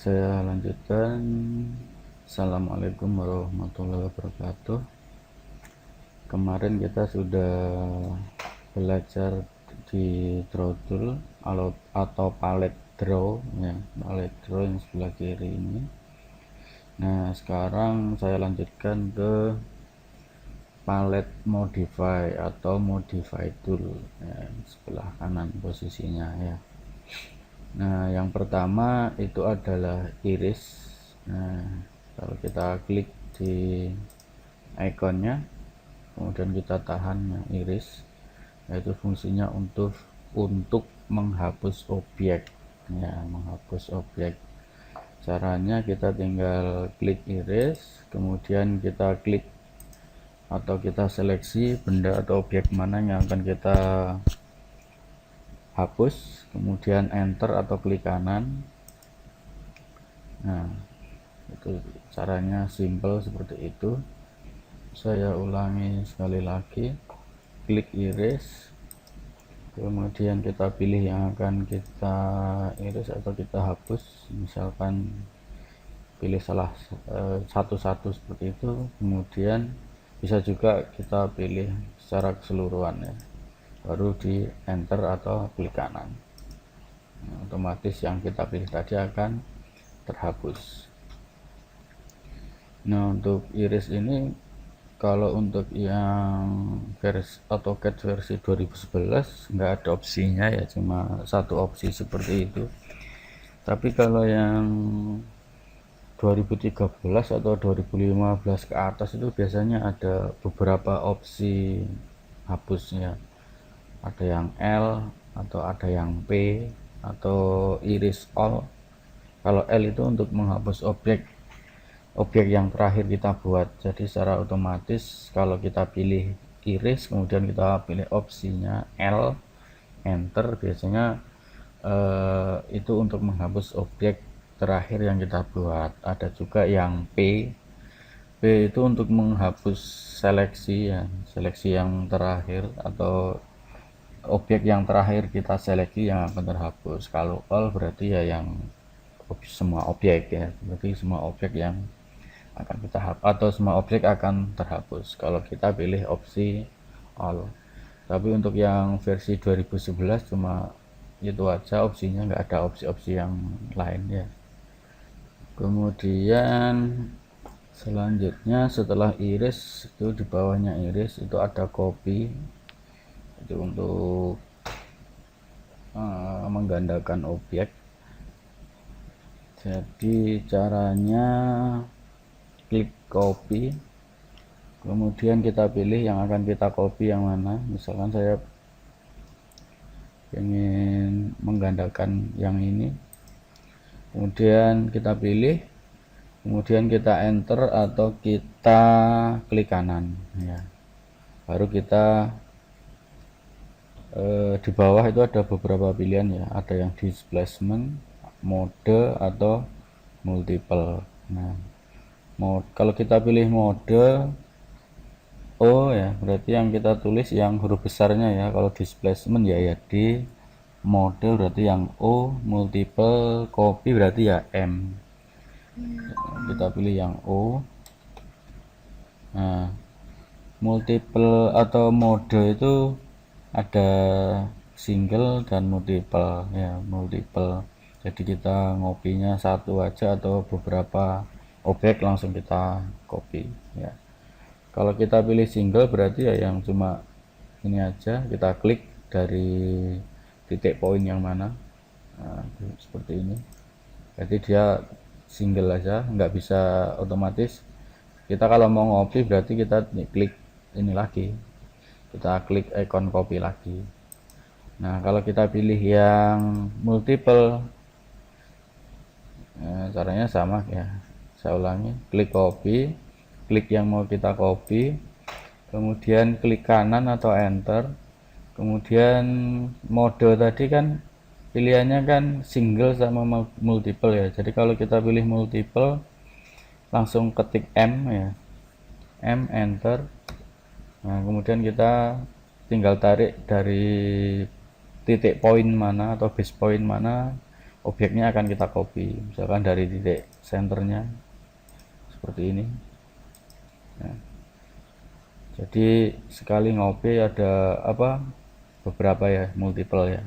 Saya lanjutkan. Assalamualaikum warahmatullahi wabarakatuh. Kemarin kita sudah belajar di draw tool atau palette draw ya, palette draw yang sebelah kiri ini. Nah, sekarang saya lanjutkan ke palette modify atau modify tool ya, sebelah kanan posisinya ya. Nah, yang pertama itu adalah iris. Nah, kalau kita klik di ikonnya, kemudian kita tahan iris, yaitu fungsinya untuk menghapus objek ya, menghapus objek. Caranya kita tinggal klik iris, kemudian kita klik atau kita seleksi benda atau objek mana yang akan kita hapus, kemudian enter atau klik kanan. Nah, itu caranya simple seperti itu. Saya ulangi sekali lagi, klik iris, kemudian kita pilih yang akan kita iris atau kita hapus, misalkan pilih salah satu-satu seperti itu, kemudian bisa juga kita pilih secara keseluruhan ya, baru di enter atau klik kanan. Nah, otomatis yang kita pilih tadi akan terhapus. Nah, untuk iris ini kalau untuk yang versi AutoCAD versi 2011 nggak ada opsinya ya, cuma satu opsi seperti itu. Tapi kalau yang 2013 atau 2015 ke atas itu biasanya ada beberapa opsi hapusnya, ada yang L atau ada yang P atau iris all. Kalau L itu untuk menghapus objek yang terakhir kita buat, jadi secara otomatis kalau kita pilih iris kemudian kita pilih opsinya L, enter, biasanya itu untuk menghapus objek terakhir yang kita buat. Ada juga yang P itu untuk menghapus seleksi ya, seleksi yang terakhir atau objek yang terakhir kita seleksi yang akan terhapus. Kalau all berarti ya yang semua objek ya, berarti semua objek yang akan kita hapus atau semua objek akan terhapus kalau kita pilih opsi all. Tapi untuk yang versi 2011 cuma itu aja opsinya, nggak ada opsi-opsi yang lain ya. Kemudian selanjutnya setelah iris itu di bawahnya iris itu ada copy, itu untuk menggandakan objek. Jadi caranya klik copy, kemudian kita pilih yang akan kita copy yang mana. Misalkan saya ingin menggandakan yang ini, kemudian kita pilih, kemudian kita enter atau kita klik kanan ya, baru kita di bawah itu ada beberapa pilihan ya, ada yang displacement, mode atau multiple. Nah, kalau kita pilih mode O ya, berarti yang kita tulis yang huruf besarnya ya. Kalau displacement ya di mode berarti yang O, multiple copy berarti ya M. Kita pilih yang O. Nah, multiple atau mode itu ada single dan multiple ya, multiple. Jadi kita ngopinya satu aja atau beberapa objek langsung kita copy ya. Kalau kita pilih single berarti ya yang cuma ini aja, kita klik dari titik poin yang mana. Nah, seperti ini. Jadi dia single aja, nggak bisa otomatis. Kita kalau mau ngopi berarti kita klik ini lagi, kita klik ikon copy lagi. Nah, kalau kita pilih yang multiple, caranya sama ya. Saya ulangi, klik copy, klik yang mau kita copy, kemudian klik kanan atau enter, kemudian mode tadi kan pilihannya kan single sama multiple ya. Jadi kalau kita pilih multiple langsung ketik M ya, M, enter. Nah, kemudian kita tinggal tarik dari titik poin mana atau base point mana, objeknya akan kita copy, misalkan dari titik senternya seperti ini. Nah, jadi sekali ngopi ada beberapa ya, multiple ya.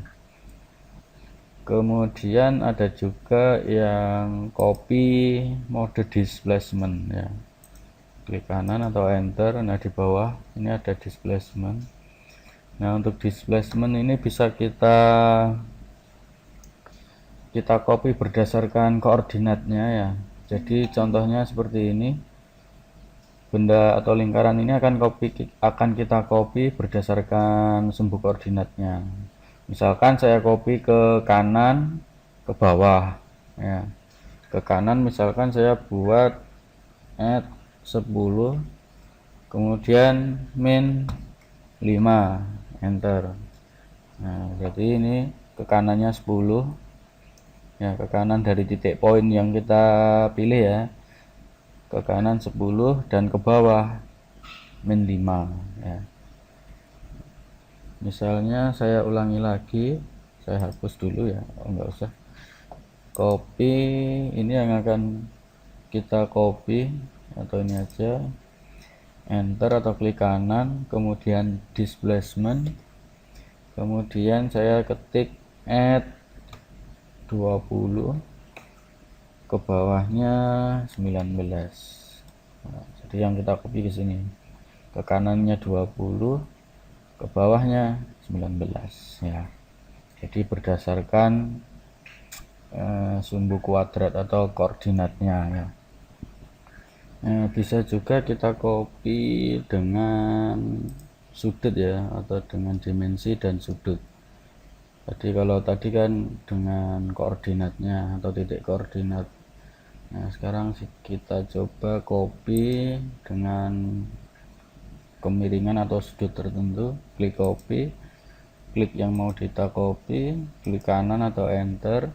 Kemudian ada juga yang copy mode displacement ya, klik kanan atau enter. Nah di bawah ini ada displacement. Nah untuk displacement ini bisa kita copy berdasarkan koordinatnya ya. Jadi contohnya seperti ini, benda atau lingkaran ini akan kita copy berdasarkan sumbu koordinatnya. Misalkan saya copy ke kanan ke bawah ya, ke kanan misalkan saya buat add 10, kemudian min 5, enter. Nah berarti ini ke kanannya 10 ya, ke kanan dari titik poin yang kita pilih ya, ke kanan 10 dan ke bawah min 5 ya. Misalnya saya ulangi lagi, saya hapus dulu ya, enggak usah. Copy ini yang akan kita copy, atau ini aja, enter atau klik kanan, kemudian displacement, kemudian saya ketik add 20, ke bawahnya 19. Nah, jadi yang kita copy ke sini, ke kanannya 20, ke bawahnya 19 ya. Jadi berdasarkan sumbu kuadrat atau koordinatnya ya. Bisa juga kita copy dengan sudut ya, atau dengan dimensi dan sudut. Jadi kalau tadi kan dengan koordinatnya atau titik koordinat. Nah sekarang kita coba copy dengan kemiringan atau sudut tertentu, klik copy, klik yang mau kita copy, klik kanan atau enter.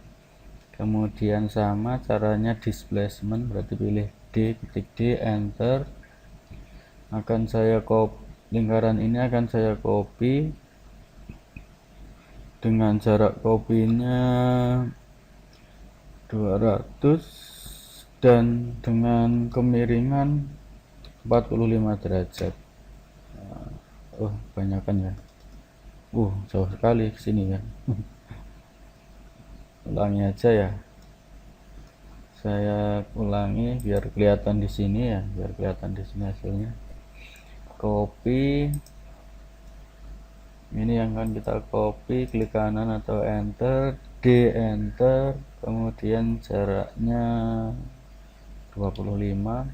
Kemudian sama caranya displacement, berarti pilih D, ketik D, enter. Akan saya copy, lingkaran ini akan saya copy dengan jarak copy-nya 200 dan dengan kemiringan 45 derajat. Oh banyakan ya, jauh sekali ke sini ya. Ulangi aja ya, saya ulangi biar kelihatan di sini ya, biar kelihatan di sini hasilnya. Copy ini yang akan kita copy, klik kanan atau enter, D, enter, kemudian jaraknya 25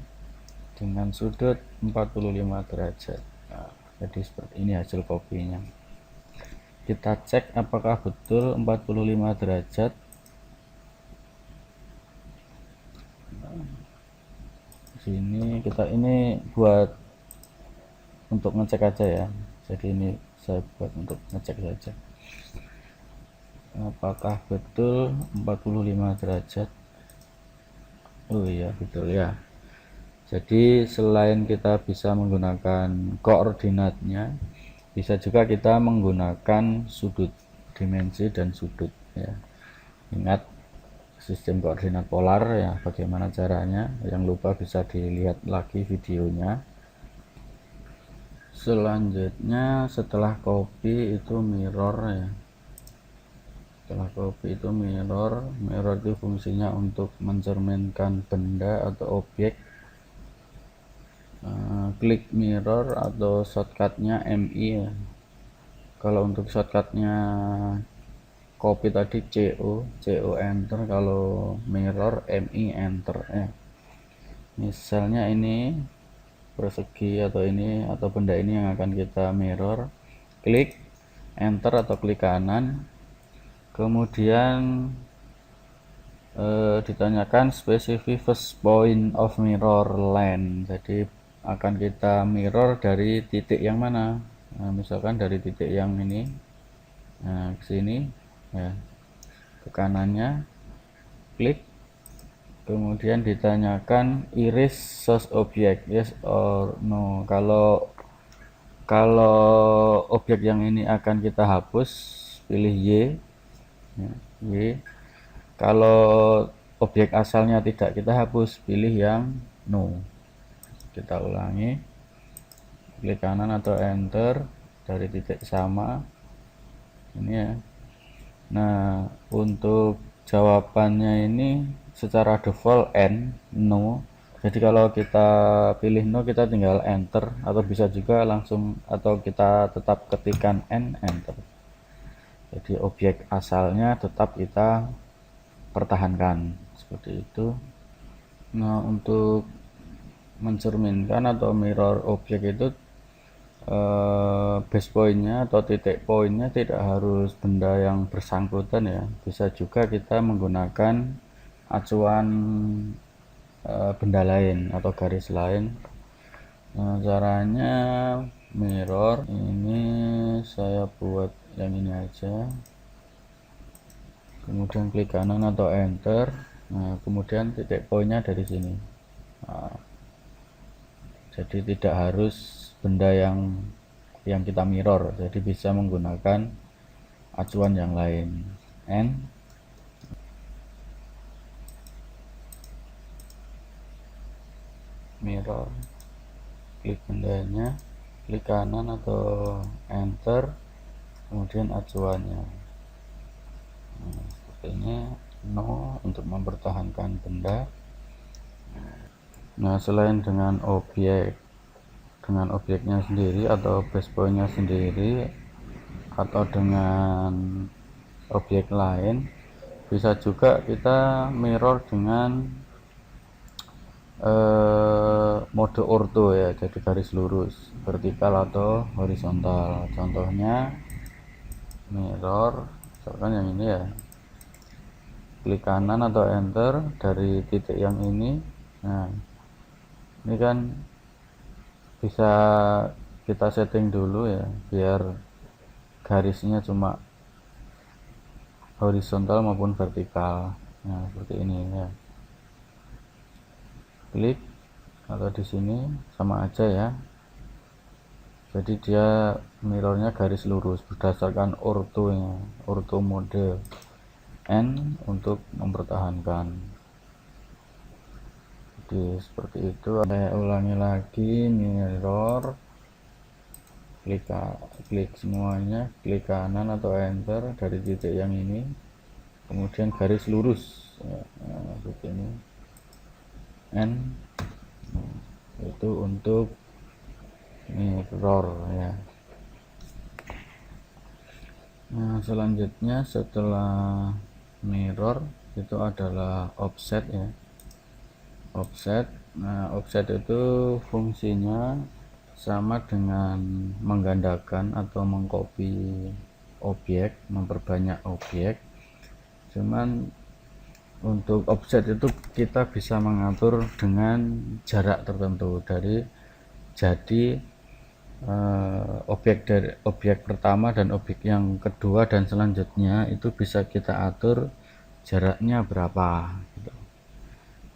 dengan sudut 45 derajat. Nah, jadi seperti ini hasil copy-nya. Kita cek apakah betul 45 derajat. Sini kita ini buat untuk ngecek aja ya. Jadi ini saya buat untuk ngecek saja. Apakah betul 45 derajat? Oh iya betul ya. Jadi selain kita bisa menggunakan koordinatnya, bisa juga kita menggunakan sudut, dimensi dan sudut ya. Ingat sistem koordinat polar ya, bagaimana caranya. Yang lupa bisa dilihat lagi videonya. Selanjutnya setelah copy itu mirror ya. Setelah copy itu mirror itu fungsinya untuk mencerminkan benda atau objek. Klik mirror atau shortcutnya MI ya. Kalau untuk shortcutnya copy tadi CO enter, kalau mirror MI enter ya. Misalnya ini persegi atau benda ini yang akan kita mirror, klik enter atau klik kanan, kemudian ditanyakan specify first point of mirror line. Jadi akan kita mirror dari titik yang mana. Nah, misalkan dari titik yang ini, nah ke sini ya, ke kanannya, klik, kemudian ditanyakan iris source object, yes or no. Kalau objek yang ini akan kita hapus, pilih Y ya, Y. Kalau objek asalnya tidak kita hapus, pilih yang no. Kita ulangi, klik kanan atau enter dari titik sama ini ya. Nah, untuk jawabannya ini secara default n, no. Jadi kalau kita pilih no, kita tinggal enter, atau bisa juga langsung, atau kita tetap ketikkan n, enter. Jadi objek asalnya tetap kita pertahankan seperti itu. Nah, untuk mencerminkan atau mirror objek itu base pointnya atau titik poinnya tidak harus benda yang bersangkutan ya, bisa juga kita menggunakan acuan benda lain atau garis lain. Nah, caranya mirror ini saya buat yang ini aja, kemudian klik kanan atau enter. Nah, kemudian titik poinnya dari sini. Nah, jadi tidak harus benda yang kita mirror, jadi bisa menggunakan acuan yang lain. N, mirror, klik bendanya, klik kanan atau enter, kemudian acuannya. Nah, seperti ini, no untuk mempertahankan benda. Nah, selain dengan objeknya sendiri atau base pointnya sendiri, atau dengan objek lain, bisa juga kita mirror dengan mode ortho ya, jadi garis lurus, vertikal atau horizontal. Contohnya mirror, misalkan yang ini ya, klik kanan atau enter dari titik yang ini. Nah, ini kan bisa kita setting dulu ya, biar garisnya cuma horizontal maupun vertikal. Nah, seperti ini ya. Klik atau di sini sama aja ya. Jadi dia mirrornya garis lurus berdasarkan ortho mode. N untuk mempertahankan. Jadi seperti itu. Saya ulangi lagi, mirror, klik semuanya, klik kanan atau enter dari titik yang ini, kemudian garis lurus ya, seperti ini. N itu untuk mirror ya. Nah, selanjutnya setelah mirror itu adalah offset ya. Offset. Nah, offset itu fungsinya sama dengan menggandakan atau mengcopy objek, memperbanyak objek. Cuman untuk offset itu kita bisa mengatur dengan jarak tertentu. Jadi objek pertama dan objek yang kedua dan selanjutnya itu bisa kita atur jaraknya berapa gitu.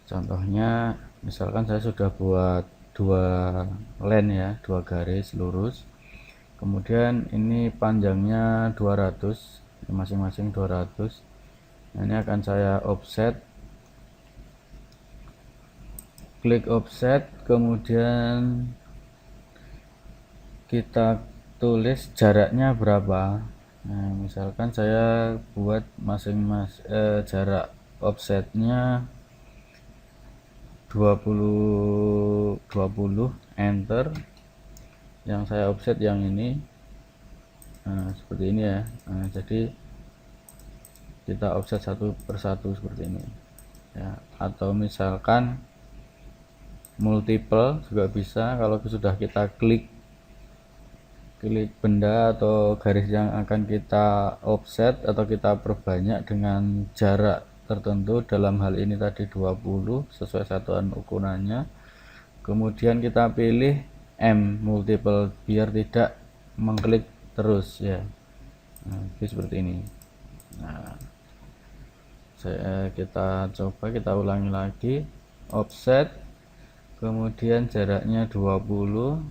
Contohnya misalkan saya sudah buat dua line ya, dua garis lurus, kemudian ini panjangnya 200, masing-masing 200. Nah, ini akan saya offset, klik offset, kemudian kita tulis jaraknya berapa. Nah, misalkan saya buat jarak offsetnya 20 enter, yang saya offset yang ini. Nah, seperti ini ya. Nah, jadi kita offset satu persatu seperti ini ya, atau misalkan multiple juga bisa. Kalau sudah kita klik benda atau garis yang akan kita offset atau kita perbanyak dengan jarak tertentu, dalam hal ini tadi 20 sesuai satuan ukurannya, kemudian kita pilih M multiple biar tidak mengklik terus ya. Nah, seperti ini. Nah, kita coba, kita ulangi lagi, offset, kemudian jaraknya 20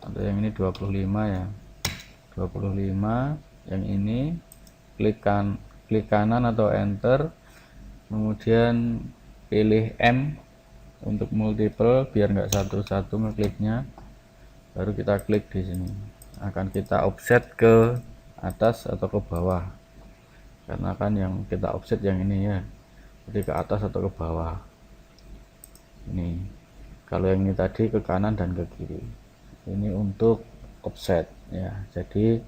atau yang ini 25 ya, 25, yang ini klik kanan atau enter, kemudian pilih M untuk multiple biar nggak satu-satu ngekliknya, baru kita klik di sini. Akan kita offset ke atas atau ke bawah, karena kan yang kita offset yang ini ya, jadi ke atas atau ke bawah. Ini kalau yang ini tadi ke kanan dan ke kiri. Ini untuk offset ya, jadi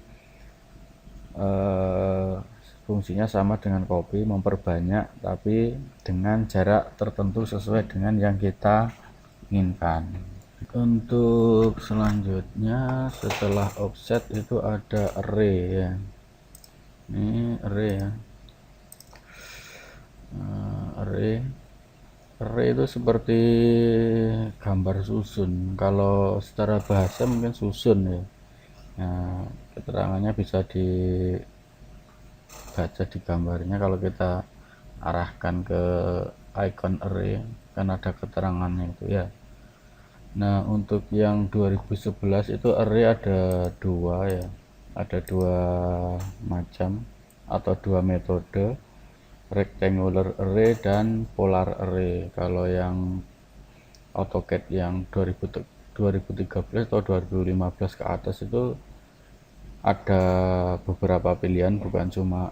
fungsinya sama dengan copy, memperbanyak tapi dengan jarak tertentu sesuai dengan yang kita inginkan. Untuk selanjutnya setelah offset itu ada array ya, ini array ya. Array itu seperti gambar susun, kalau secara bahasa mungkin susun ya. Nah, keterangannya bisa dibaca di gambarnya. Kalau kita arahkan ke icon array kan ada keterangannya itu ya. Nah, untuk yang 2011 itu array ada dua ya, ada dua macam atau dua metode, rectangular array dan polar array. Kalau yang AutoCAD yang 2013 atau 2015 ke atas itu ada beberapa pilihan, bukan cuma,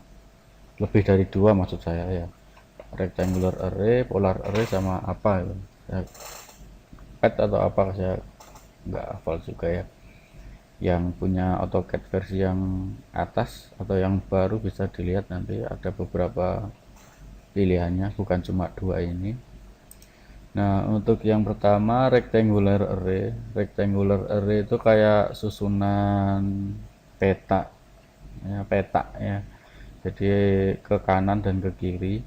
lebih dari dua maksud saya ya, rectangular array, polar array, sama apa ya, pet atau apa, saya nggak hafal juga ya. Yang punya AutoCAD versi yang atas atau yang baru bisa dilihat, nanti ada beberapa pilihannya, bukan cuma dua ini. Nah, untuk yang pertama rectangular array. Rectangular array itu kayak susunan peta ya, jadi ke kanan dan ke kiri,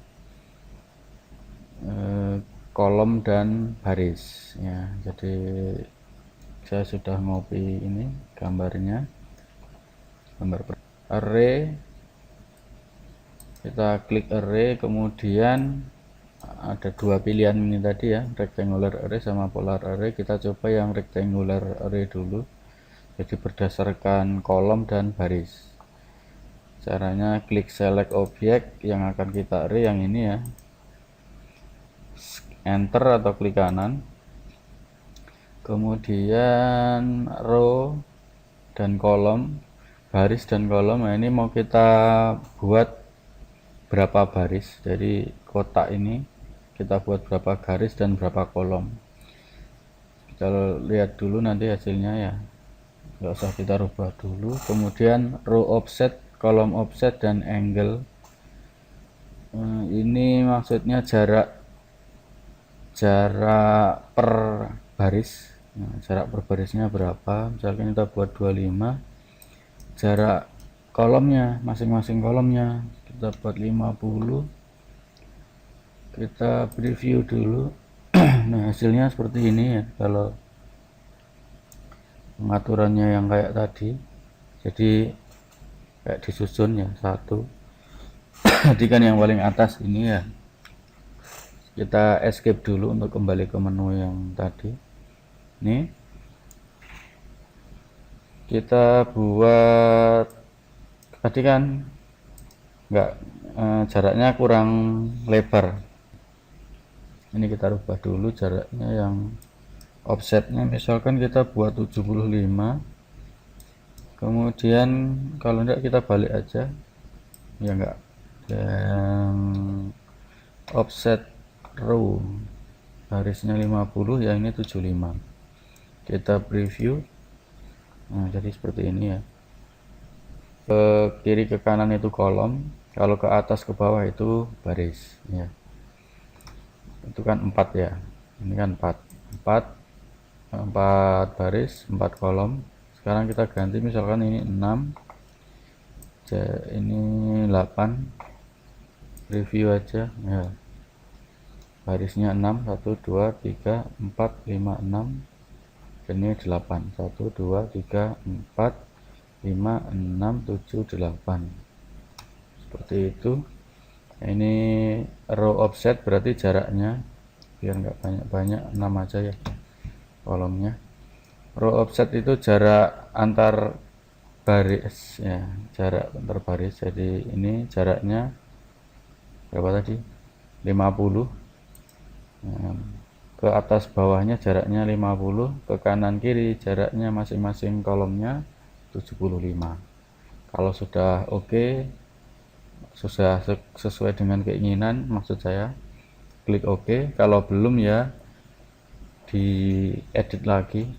kolom dan baris ya. Jadi saya sudah ngopi ini gambarnya, gambar array. Kita klik array, kemudian ada dua pilihan ini tadi ya, rectangular array sama polar array. Kita coba yang rectangular array dulu, jadi berdasarkan kolom dan baris. Caranya klik select objek yang akan kita array, yang ini ya, enter atau klik kanan, kemudian row dan kolom, baris dan kolom. Nah, ini mau kita buat berapa baris, jadi kotak ini kita buat berapa garis dan berapa kolom. Kita lihat dulu nanti hasilnya ya, nggak usah kita rubah dulu. Kemudian row offset, kolom offset, dan angle. Ini maksudnya jarak per baris. Nah, jarak per barisnya berapa, misalkan kita buat 25. Jarak kolomnya, masing-masing kolomnya kita buat 50. Kita preview dulu. Nah, hasilnya seperti ini ya, kalau pengaturannya yang kayak tadi, jadi kayak disusun ya, satu. Jadi kan yang paling atas ini ya, kita escape dulu untuk kembali ke menu yang tadi. Nih, kita buat tadi kan enggak, jaraknya kurang lebar. Ini kita rubah dulu jaraknya, yang offsetnya misalkan kita buat 75. Kemudian kalau enggak kita balik aja ya, enggak, yang offset row barisnya 50 ya, ini 75. Kita preview. Nah, jadi seperti ini ya, ke kiri ke kanan itu kolom, kalau ke atas ke bawah itu baris ya. Itu kan 4 ya, ini kan 4 baris, 4 kolom. Sekarang kita ganti, misalkan ini 6, ini 8. Review aja ya, barisnya 6, 1 2 3 4 5 6, ini 8, 1 2 3 4 5 6 7 8, seperti itu. Ini row offset berarti jaraknya, biar nggak banyak-banyak, 6 aja ya kolomnya. Row offset itu jarak antar baris ya, jarak antar baris. Jadi ini jaraknya berapa tadi, 50. Nah, ke atas bawahnya jaraknya 50, ke kanan kiri jaraknya masing-masing kolomnya 75. Kalau sudah oke, sudah sesuai dengan keinginan maksud saya, klik OK. Kalau belum ya diedit lagi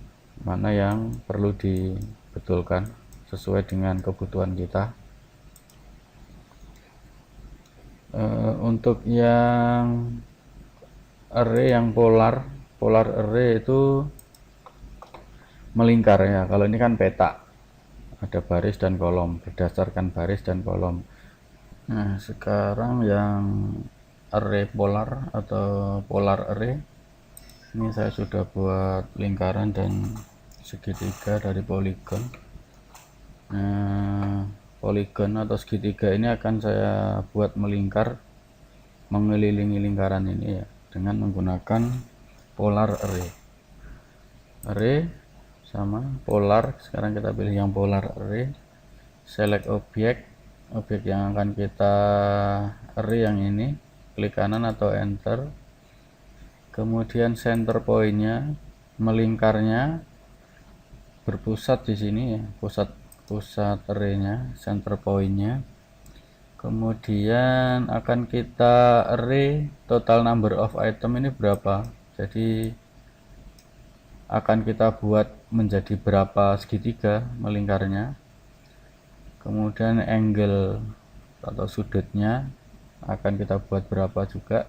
mana yang perlu dibetulkan sesuai dengan kebutuhan kita. Untuk yang array yang polar array itu melingkar ya. Kalau ini kan peta, ada baris dan kolom, berdasarkan baris dan kolom. Nah, sekarang yang array polar atau polar array ini saya sudah buat lingkaran dan segitiga dari poligon. Nah, poligon atau segitiga ini akan saya buat melingkar mengelilingi lingkaran ini ya, dengan menggunakan polar array sama polar. Sekarang kita pilih yang polar array, select objek yang akan kita array yang ini, klik kanan atau enter, kemudian center pointnya, melingkarnya berpusat di sini ya, pusat arraynya, center pointnya. Kemudian akan kita array total number of item ini berapa, jadi akan kita buat menjadi berapa segitiga melingkarnya. Kemudian angle atau sudutnya akan kita buat berapa juga.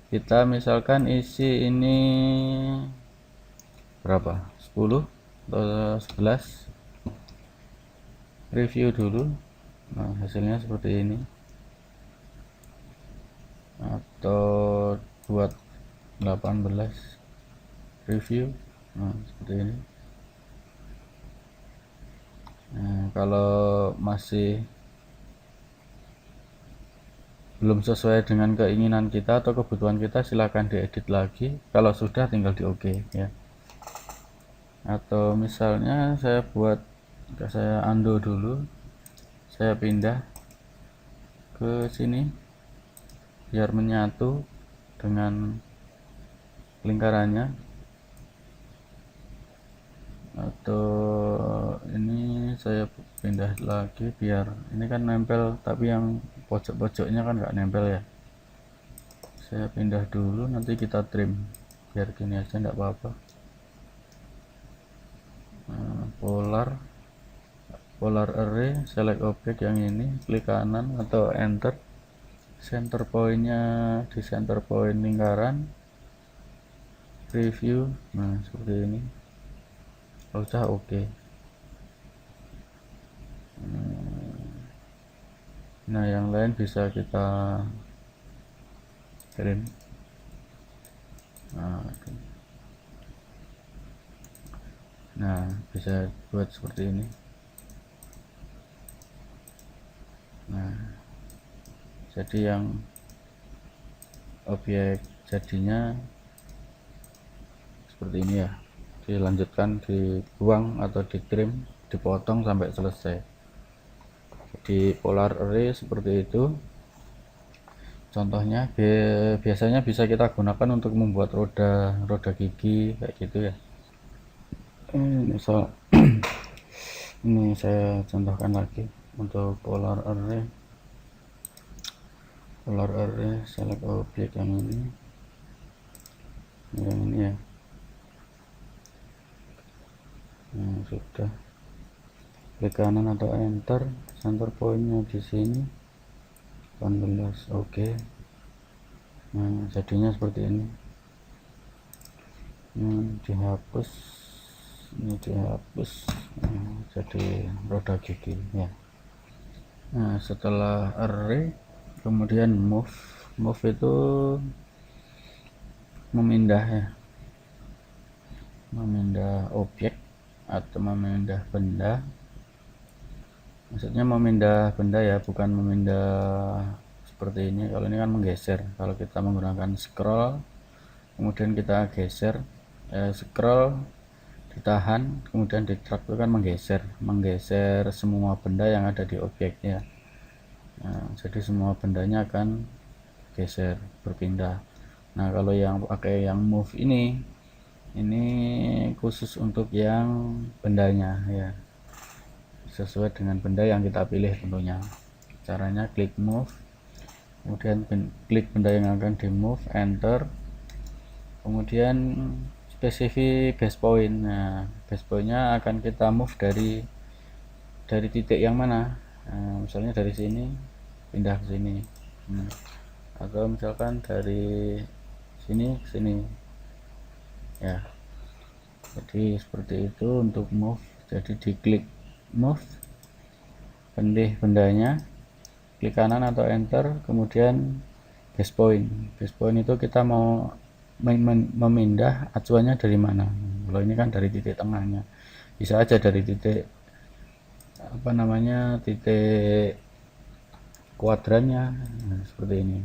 Kita misalkan isi ini berapa, 10 atau 11, review dulu. Nah, hasilnya seperti ini, atau buat 18, review. Nah, seperti ini. Nah, kalau masih belum sesuai dengan keinginan kita atau kebutuhan kita, silahkan diedit lagi. Kalau sudah tinggal di OK ya. Atau misalnya saya undo dulu, saya pindah ke sini biar menyatu dengan lingkarannya. Atau ini saya pindah lagi biar ini kan nempel, tapi yang pojok-pojoknya kan nggak nempel ya. Saya pindah dulu, nanti kita trim biar gini aja nggak apa-apa. Nah, polar array, select objek yang ini, klik kanan atau enter, center pointnya di center point lingkaran, preview. Nah, seperti ini. Kalau sudah oke. Nah, yang lain bisa kita kirim. Nah, bisa buat seperti ini. Nah, jadi yang objek jadinya seperti ini ya. Dilanjutkan, dibuang atau ditrim, dipotong sampai selesai. Jadi polar array seperti itu contohnya. Biasanya bisa kita gunakan untuk membuat roda gigi kayak gitu ya. Misal ini saya contohkan lagi untuk polar array, select objek yang ini ya. Nah, sudah, klik kanan atau enter, center pointnya di sini 18, oke. Nah, jadinya seperti ini. Dihapus, ini dihapus. Nah, jadi roda gigi ya. Nah, setelah array kemudian move itu memindah ya, memindah objek atau memindah benda. Maksudnya memindah benda ya, bukan memindah seperti ini. Kalau ini kan menggeser. Kalau kita menggunakan scroll kemudian kita geser, scroll ditahan kemudian di drag, itu kan menggeser semua benda yang ada di objeknya. Nah, jadi semua bendanya akan geser, berpindah. Nah kalau yang pakai yang move ini khusus untuk yang bendanya ya, sesuai dengan benda yang kita pilih tentunya. Caranya klik move, kemudian klik benda yang akan di move, enter, kemudian spesifik base point. Nah base pointnya akan kita move dari titik yang mana. Nah, misalnya dari sini pindah ke sini, atau misalkan dari sini ke sini ya. Jadi seperti itu untuk move. Jadi diklik move, pilih bendanya, klik kanan atau enter, kemudian base point. Base point itu kita mau memindah acuannya dari mana. Kalau ini kan dari titik tengahnya, bisa aja dari titik titik kuadrannya. Nah, seperti ini.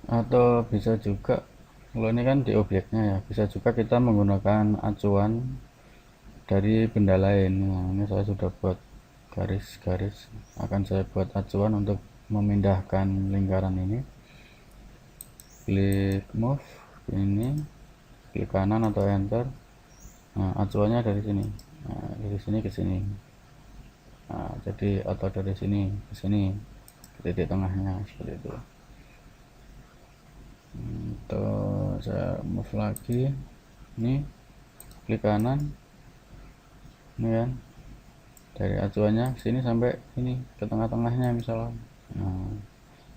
Atau bisa juga, kalau ini kan di objeknya ya, bisa juga kita menggunakan acuan dari benda lain. Nah, ini saya sudah buat garis-garis, akan saya buat acuan untuk memindahkan lingkaran ini. Klik move ini, klik kanan atau enter. Nah acuannya dari sini, nah, dari sini ke sini. Nah, jadi atau dari sini ke sini, ke titik tengahnya, seperti itu. Untuk saya move lagi, ini klik kanan, ini kan dari acuannya sini sampai ini ke tengah-tengahnya misalnya. Nah,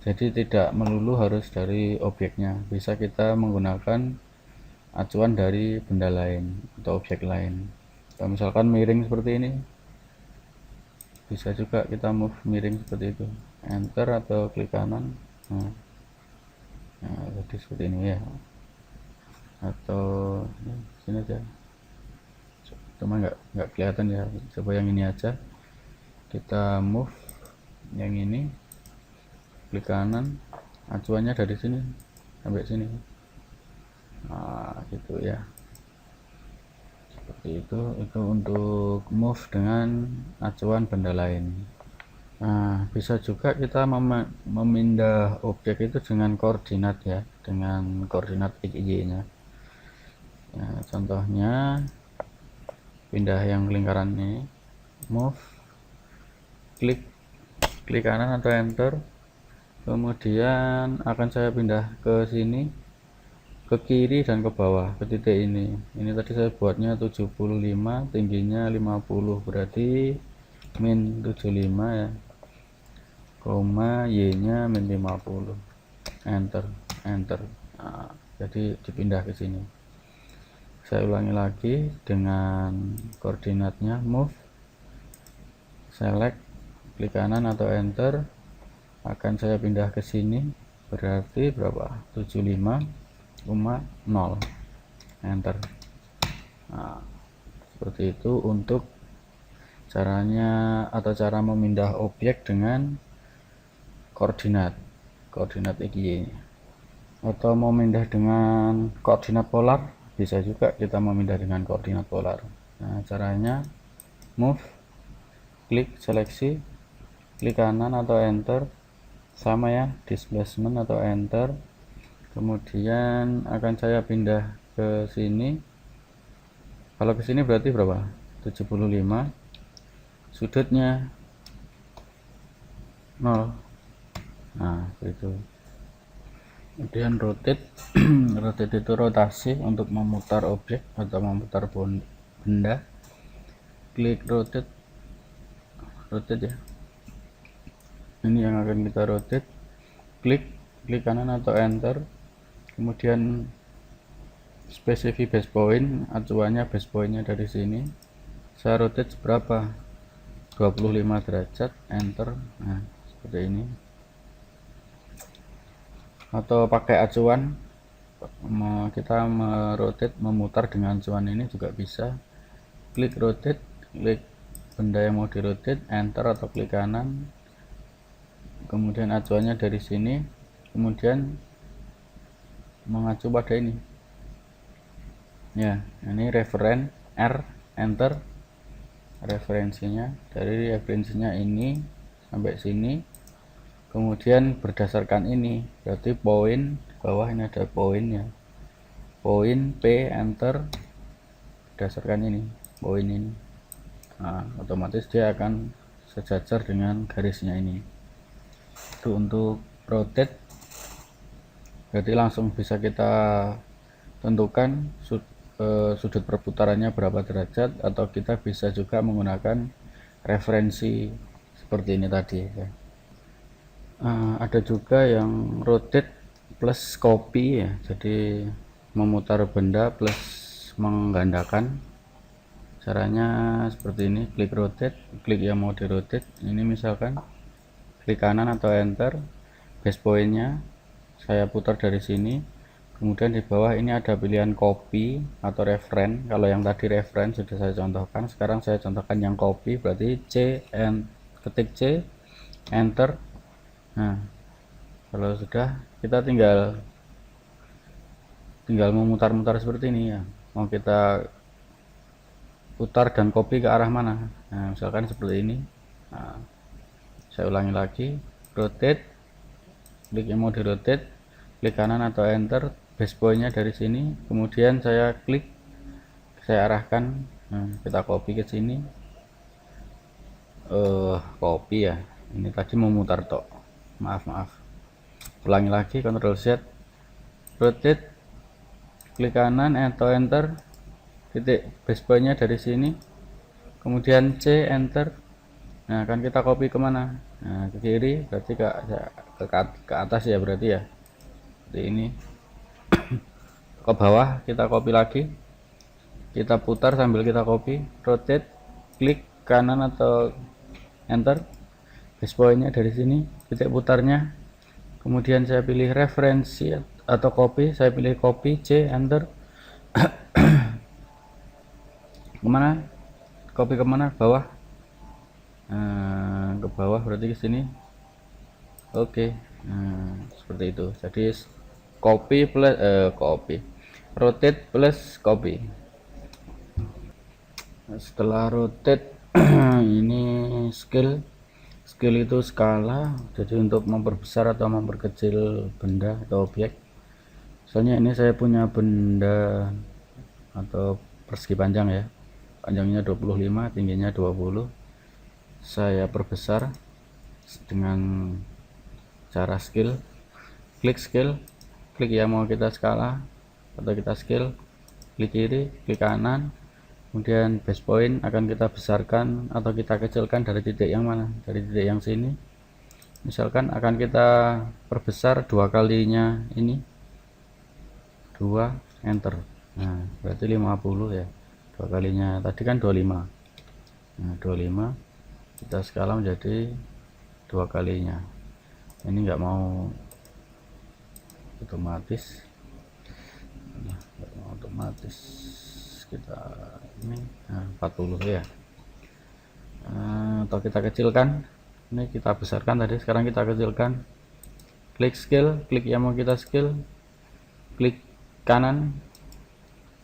jadi tidak melulu harus dari objeknya, bisa kita menggunakan acuan dari benda lain atau objek lain. Kalau misalkan miring seperti ini, bisa juga kita move miring seperti itu, enter atau klik kanan. Nah jadi seperti ini ya, atau sini aja, cuma nggak kelihatan ya, coba yang ini aja, kita move yang ini, klik kanan, acuannya dari sini sampai sini. Nah gitu ya, seperti itu untuk move dengan acuan benda lain. Nah bisa juga kita memindah objek itu dengan koordinat ya, dengan koordinat XY nya. Nah, contohnya pindah yang lingkaran ini, move, klik kanan atau enter, kemudian akan saya pindah ke sini, ke kiri dan ke bawah, ke titik ini tadi saya buatnya 75, tingginya 50, berarti min 75 ya, koma y nya min 50, enter. Nah, jadi dipindah ke sini. Saya ulangi lagi dengan koordinatnya, move, select, klik kanan atau enter, akan saya pindah ke sini, berarti berapa, 75,0, enter. Nah seperti itu untuk caranya atau cara memindah objek dengan koordinat XY. Atau mau pindah dengan koordinat polar, bisa juga kita memindah dengan koordinat polar. Nah caranya move, klik seleksi, klik kanan atau enter, sama ya, displacement atau enter, kemudian akan saya pindah ke sini. Kalau ke sini berarti berapa, 75, sudutnya 0. Nah itu. Kemudian rotate rotate itu rotasi untuk memutar objek atau memutar benda. Klik rotate ya, ini yang akan kita rotate. Klik kanan atau enter, kemudian spesifik base point, acuannya base pointnya dari sini, saya rotate berapa, 25 derajat, enter. Nah seperti ini. Atau pakai acuan, kita merotate, memutar dengan acuan ini juga bisa. Klik rotate, klik benda yang mau di rotate, enter atau klik kanan, kemudian acuannya dari sini, kemudian mengacu pada ini ya, ini referen R, enter, referensinya dari referensinya ini sampai sini, Kemudian berdasarkan ini berarti poin bawah ini ada poinnya, poin P enter berdasarkan ini poin ini. Nah, otomatis dia akan sejajar dengan garisnya ini. Itu untuk rotate berarti langsung bisa kita tentukan sudut perputarannya berapa derajat, atau kita bisa juga menggunakan referensi seperti ini tadi ya. Ada juga yang rotate plus copy ya, jadi memutar benda plus menggandakan. Caranya seperti ini, klik rotate, klik yang mau di rotate ini, misalkan klik kanan atau enter, base pointnya saya putar dari sini. Kemudian di bawah ini ada pilihan copy atau referen. Kalau yang tadi referen sudah saya contohkan, sekarang saya contohkan yang copy, berarti ketik C enter. Nah, kalau sudah, kita tinggal memutar-mutar seperti ini ya, mau kita putar dan copy ke arah mana. Nah, misalkan seperti ini. Nah, saya ulangi lagi, rotate, klik yang mau di rotate, klik kanan atau enter, base pointnya dari sini, kemudian saya klik, saya arahkan. Nah, kita copy ke sini. Copy ya, ini tadi memutar tok, maaf. Ulangi lagi, Ctrl Z, rotate, klik kanan atau enter, titik base pointnya dari sini, kemudian C enter. Nah, akan kita copy kemana? Nah, ke kiri, berarti ke atas ya, berarti ya seperti ini. Ke bawah kita copy lagi, kita putar sambil kita copy, rotate, klik kanan atau enter, base pointnya dari sini, titik putarnya, kemudian saya pilih referensi atau copy, saya pilih copy, C enter. Kemana? Copy kemana? Bawah. Ke bawah berarti ke sini. Oke. Seperti itu. Jadi copy plus rotate plus copy. Setelah rotate ini skill itu skala, jadi untuk memperbesar atau memperkecil benda atau objek. Misalnya ini saya punya benda atau persegi panjang ya, panjangnya 25, tingginya 20, saya perbesar dengan cara klik skill, klik yang mau kita skala atau kita scale, klik kiri, klik kanan, kemudian base point akan kita besarkan atau kita kecilkan dari titik yang mana, dari titik yang sini. Misalkan akan kita perbesar 2 kalinya ini, 2 enter. Nah, berarti 50 ya, 2 kalinya tadi kan 25. Nah, 25 kita skala menjadi 2 kalinya. Ini enggak mau otomatis, kita ini 40 ya. Atau kita kecilkan, ini kita besarkan tadi, sekarang kita kecilkan, klik scale, klik yang mau kita scale, klik kanan,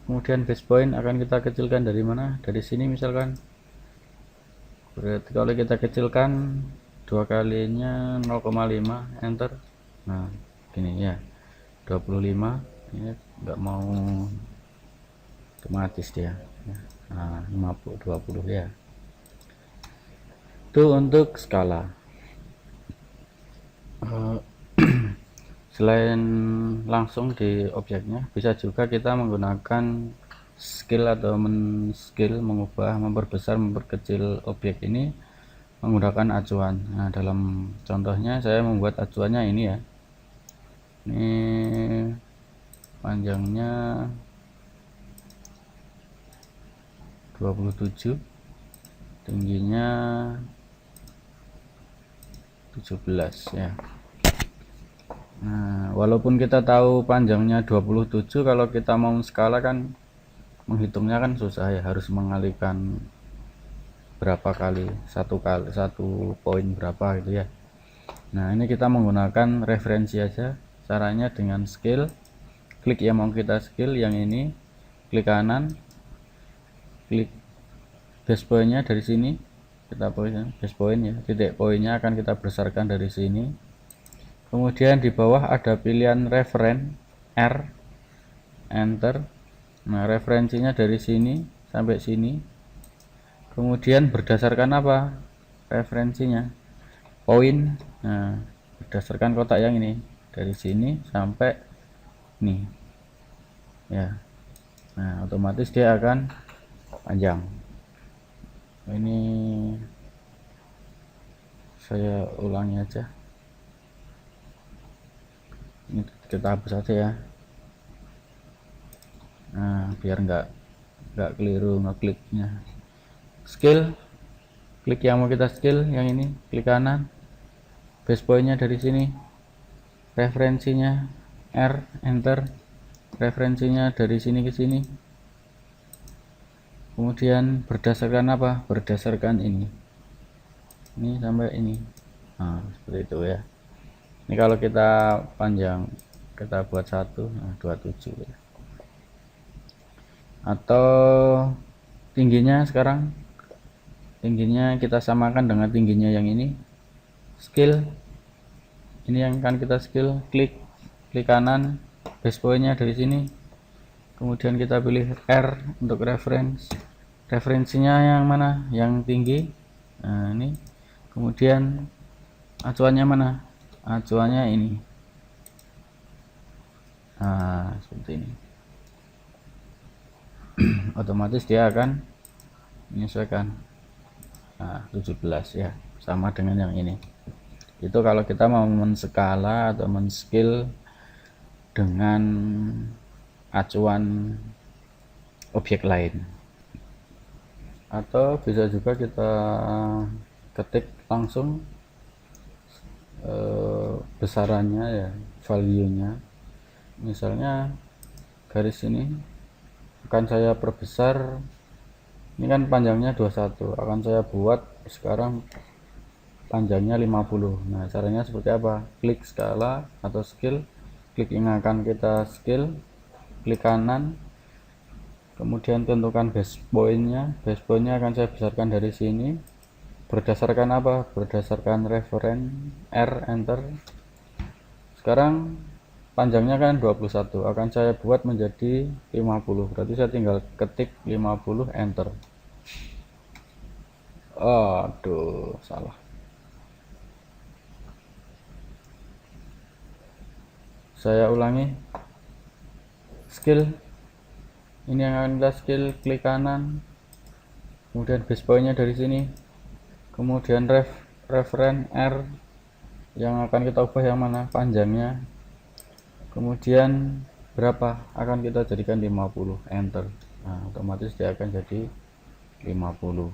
kemudian base point akan kita kecilkan dari mana, dari sini misalkan. Berarti kalau kita kecilkan 2 kalinya 0,5 enter. Nah gini ya, 25 ini enggak mau otomatis dia. Nah 20 ya. Itu untuk skala. Selain langsung di objeknya, bisa juga kita menggunakan skill atau mengubah, memperbesar, memperkecil objek ini menggunakan acuan. Nah, dalam contohnya saya membuat acuannya ini ya. Ini panjangnya 27, tingginya 17 ya. Nah, walaupun kita tahu panjangnya 27, kalau kita mau skala kan menghitungnya kan susah ya, harus mengalihkan berapa kali, satu poin berapa gitu ya. Nah, ini kita menggunakan referensi aja. Caranya dengan scale, klik yang mau kita scale yang ini, klik kanan, klik base pointnya dari sini, kita base point ya, titik poinnya akan kita besarkan dari sini. kemudian di bawah ada pilihan referen, R, enter. Nah, referensinya dari sini sampai sini. Kemudian berdasarkan apa referensinya? Poin. Nah, berdasarkan kotak yang ini dari sini sampai nih ya. Nah, otomatis dia akan panjang. Ini saya ulangi aja, ini kita hapus aja ya. Nah, biar nggak keliru ngekliknya. Skill, klik yang mau kita skill yang ini, klik kanan, base pointnya dari sini, referensinya R, enter, referensinya dari sini ke sini. Kemudian berdasarkan apa? Berdasarkan ini sampai ini. Nah, seperti itu ya. Ini kalau kita panjang, kita buat 27 ya. Atau tingginya sekarang, tingginya kita samakan dengan tingginya yang ini. Skill, ini yang akan kita skill, klik kanan, base pointnya dari sini. Kemudian kita pilih R untuk referensinya yang mana? Yang tinggi. Nah, ini. Kemudian acuannya mana? Acuannya ini. Nah, seperti ini. Otomatis dia akan menyesuaikan. Nah, 17 ya, sama dengan yang ini. Itu kalau kita mau menskala atau men-scale dengan acuan objek lain. Atau bisa juga kita ketik langsung besarannya ya, value nya. Misalnya garis ini akan saya perbesar, ini kan panjangnya 21, akan saya buat sekarang panjangnya 50. Nah, caranya seperti apa? Klik skala atau skill, klik yang akan kita skill, klik kanan, kemudian tentukan base pointnya. Base pointnya akan saya besarkan dari sini. Berdasarkan apa? Berdasarkan referen, R, enter. Sekarang panjangnya kan 21, akan saya buat menjadi 50. Berarti saya tinggal ketik 50, enter. Aduh, salah. Saya ulangi. Skill, ini yang akan kita skill, klik kanan, kemudian base pointnya dari sini, kemudian referen R, yang akan kita ubah yang mana? Panjangnya. Kemudian berapa? Akan kita jadikan 50, enter. Nah, otomatis dia akan jadi 50.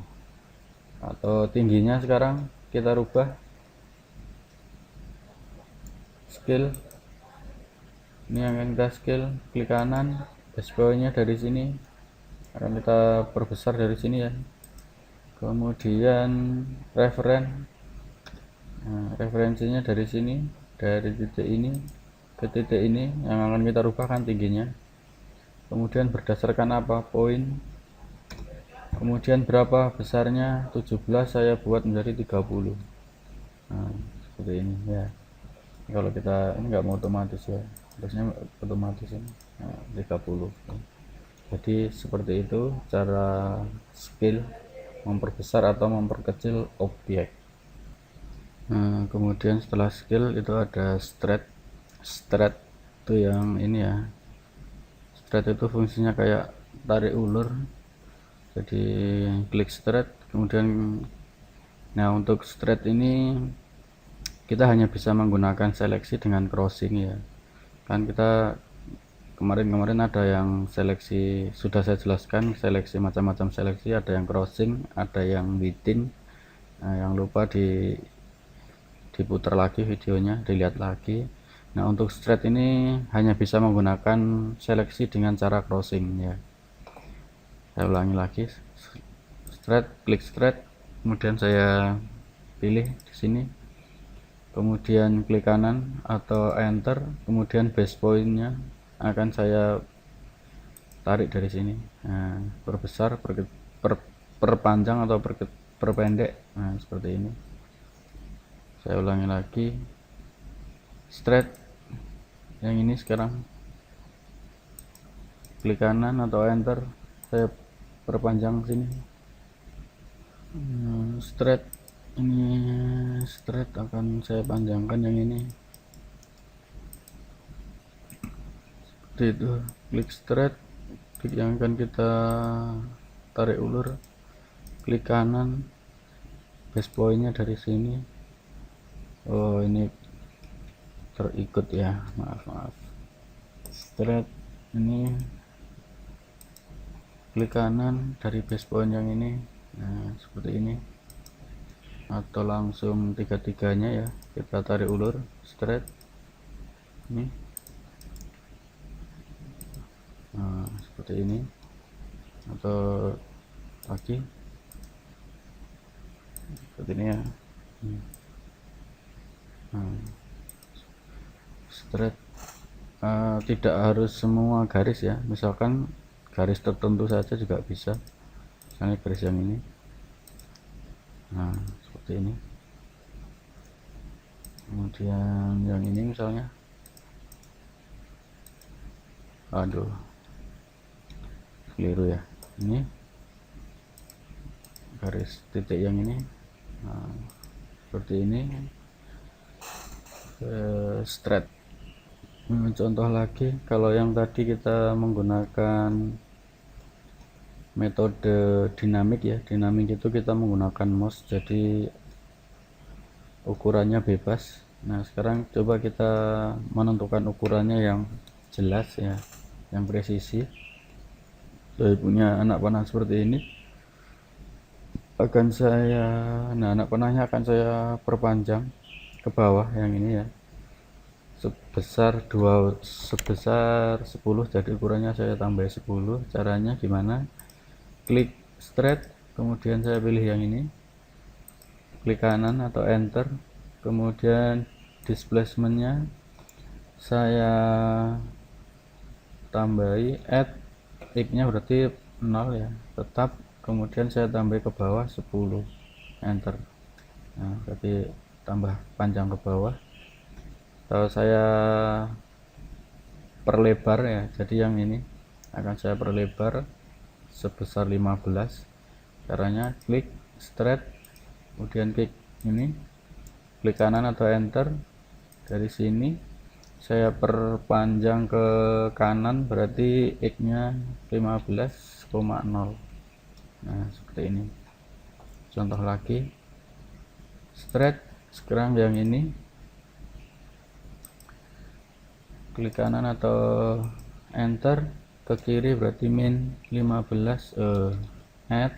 Atau tingginya sekarang kita rubah, skill, ini yang akan kita skill, klik kanan, base pointnya dari sini akan kita perbesar dari sini ya. Kemudian referen, nah, referensinya dari sini, dari titik ini ke titik ini, yang akan kita rubah kan tingginya. Kemudian berdasarkan apa? Poin. Kemudian berapa besarnya? 17, saya buat menjadi 30. Nah, seperti ini ya. Kalau kita ini nggak mau otomatis ya, harusnya otomatis ini. Nah, 30. Jadi seperti itu cara skill memperbesar atau memperkecil objek. Nah, kemudian setelah skill itu ada straight itu yang ini ya. Straight itu fungsinya kayak tarik ulur, jadi klik straight. Kemudian nah, untuk straight ini kita hanya bisa menggunakan seleksi dengan crossing ya. Kan kita kemarin ada yang seleksi, sudah saya jelaskan seleksi, macam-macam seleksi, ada yang crossing, ada yang within. Nah, yang lupa diputar lagi videonya, dilihat lagi. Nah, untuk straight ini hanya bisa menggunakan seleksi dengan cara crossing ya. Saya ulangi lagi, straight, klik straight, kemudian saya pilih di sini, kemudian klik kanan atau enter, kemudian base pointnya akan saya tarik dari sini. Nah, perbesar, perpanjang atau perpendek. Nah, seperti ini. Saya ulangi lagi, straight yang ini. Sekarang klik kanan atau enter, saya perpanjang sini. Straight ini, straight akan saya panjangkan yang ini seperti itu. Klik straight, klik yang akan kita tarik ulur, klik kanan, base pointnya dari sini. Oh, ini terikut ya, maaf. Straight ini, klik kanan dari base point yang ini. Nah, seperti ini, atau langsung tiga-tiganya ya, kita tarik ulur straight ini. Nah, seperti ini, atau lagi seperti ini ya. Nah, straight, tidak harus semua garis ya, misalkan garis tertentu saja juga bisa, misalnya garis yang ini. Nah, seperti ini. Kemudian yang ini misalnya, aduh keliru ya, ini garis titik yang ini. Nah, seperti ini, straight. Contoh lagi, kalau yang tadi kita menggunakan metode dinamik ya, dinamik itu kita menggunakan mouse, jadi ukurannya bebas. Nah, sekarang coba kita menentukan ukurannya yang jelas ya, yang presisi. Saya punya anak panah seperti ini, anak panahnya akan saya perpanjang ke bawah yang ini ya, sebesar 10, jadi ukurannya saya tambah 10. Caranya gimana? Klik straight, kemudian saya pilih yang ini, klik kanan atau enter, kemudian displacementnya saya tambahi add x nya berarti 0 ya, tetap, kemudian saya tambah ke bawah 10, enter. Nah, berarti tambah panjang ke bawah, atau saya perlebar ya, jadi yang ini akan saya perlebar sebesar 15. Caranya klik straight, kemudian klik ini, klik kanan atau enter, dari sini saya perpanjang ke kanan, berarti x nya 15,0. nah, seperti ini. Contoh lagi, straight. Sekarang yang ini, klik kanan atau enter, ke kiri berarti min 15, add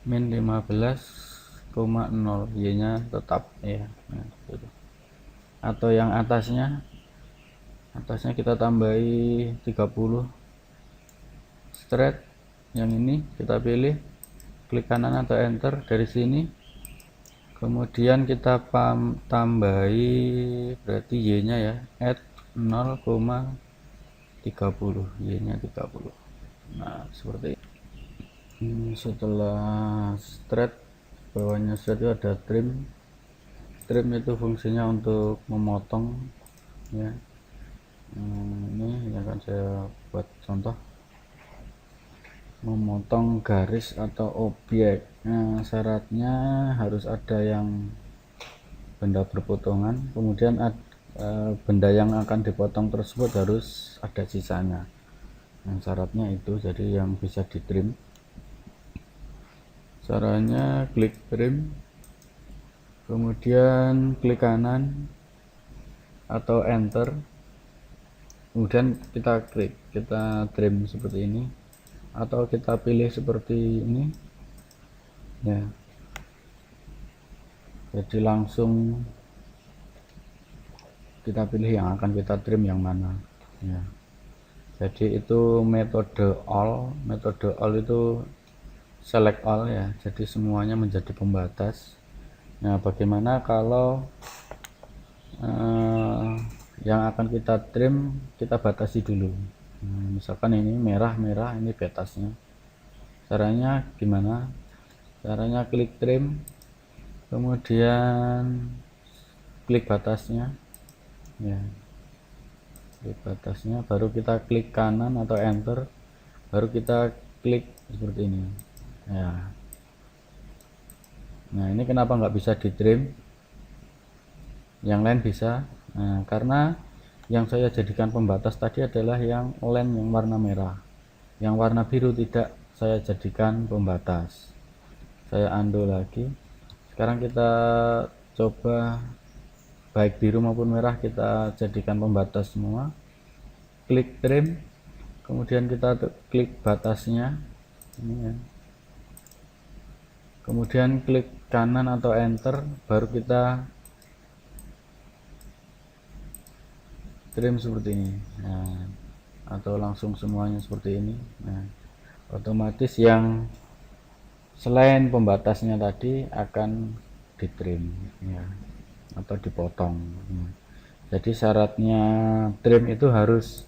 min 15,0, y nya tetap ya. Nah, gitu. Atau yang atasnya kita tambahi 30, straight. Yang ini kita pilih, klik kanan atau enter, dari sini kemudian kita tambahi berarti y nya ya, add 0,30, y nya 30. nah, seperti ini. Setelah straight, bawahnya straight itu ada trim. Trim itu fungsinya untuk memotong ya. Ini akan saya buat contoh, memotong garis atau objek. Nah, syaratnya harus ada yang benda berpotongan, kemudian benda yang akan dipotong tersebut harus ada sisanya. Nah, syaratnya itu, jadi yang bisa di trim. Caranya klik trim, kemudian klik kanan atau enter, kemudian kita trim seperti ini, atau kita pilih seperti ini ya, jadi langsung kita pilih yang akan kita trim yang mana ya. Jadi itu metode all itu select all ya, jadi semuanya menjadi pembatas. Nah, bagaimana kalau yang akan kita trim kita batasi dulu. Nah, misalkan ini merah, ini batasnya. Caranya gimana? Caranya klik trim, kemudian klik batasnya. ya, klik batasnya, baru kita klik kanan atau enter, baru kita klik seperti ini ya. Nah ini kenapa nggak bisa di trim, yang lain bisa. Nah, karena yang saya jadikan pembatas tadi adalah yang lem yang warna merah, yang warna biru tidak saya jadikan pembatas. Saya undo lagi. Sekarang kita coba baik biru maupun merah kita jadikan pembatas semua. Klik trim, kemudian kita klik batasnya ini ya. Kemudian klik kanan atau enter, baru kita trim seperti ini. Nah, atau langsung semuanya seperti ini. Nah, otomatis yang selain pembatasnya tadi akan ditrim ya, atau dipotong. Jadi syaratnya trim itu harus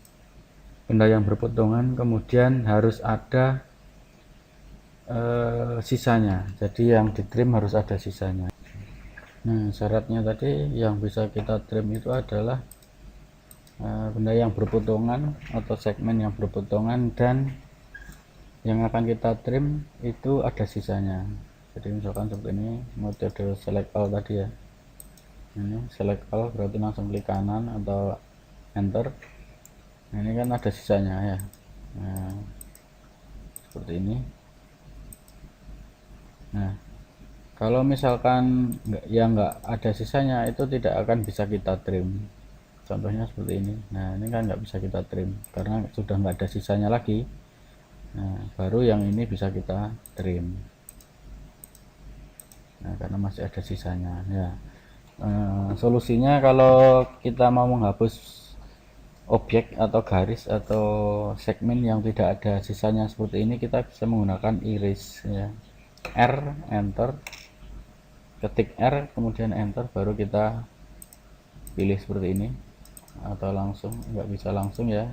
benda yang berpotongan, kemudian harus ada sisanya. Jadi yang ditrim harus ada sisanya. Nah, syaratnya tadi yang bisa kita trim itu adalah benda yang berpotongan atau segmen yang berpotongan, dan yang akan kita trim itu ada sisanya. Jadi misalkan seperti ini, metode select all tadi ya, ini select all berarti langsung klik kanan atau enter. Nah, ini kan ada sisanya ya. Nah, seperti ini. Nah, kalau misalkan nggak ada sisanya, itu tidak akan bisa kita trim. Contohnya seperti ini. Nah, ini kan nggak bisa kita trim karena sudah nggak ada sisanya lagi. Nah, baru yang ini bisa kita trim. Nah, karena masih ada sisanya ya. Solusinya kalau kita mau menghapus objek atau garis atau segmen yang tidak ada sisanya seperti ini, kita bisa menggunakan iris ya. R enter, ketik R kemudian enter, baru kita pilih seperti ini, atau langsung nggak bisa langsung ya.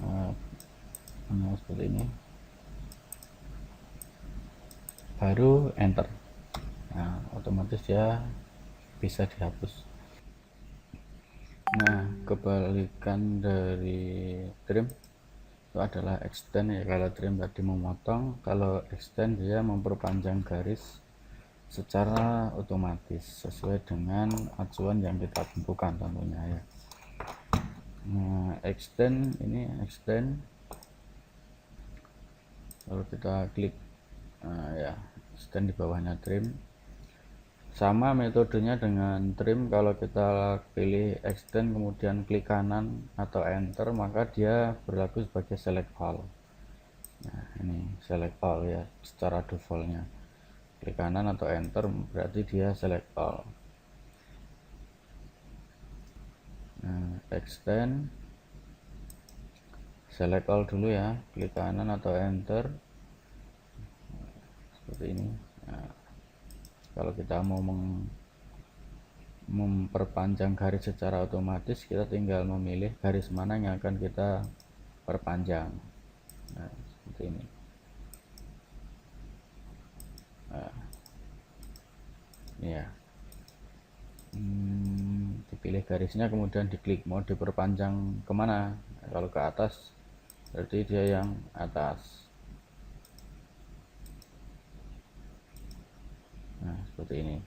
Nah, seperti ini baru enter. Nah, otomatis ya bisa dihapus. Nah, kebalikan dari trim itu adalah extend ya. Kalau trim tadi memotong, kalau extend dia memperpanjang garis secara otomatis sesuai dengan acuan yang kita tentukan tentunya ya. Nah, extend ini extend, lalu kita klik ya, extend di bawahnya trim. Sama metodenya dengan trim, kalau kita pilih extend kemudian klik kanan atau enter, maka dia berlaku sebagai select all. Nah, ini select all ya secara defaultnya. Klik kanan atau enter berarti dia select all. Nah, extend select all dulu ya, klik kanan atau enter seperti ini. Nah, kalau kita mau memperpanjang garis secara otomatis, kita tinggal memilih garis mana yang akan kita perpanjang. Nah, seperti ini. Nah, ya, dipilih garisnya kemudian diklik mau diperpanjang kemana. Nah, kalau ke atas berarti dia yang atas. Nah, seperti ini.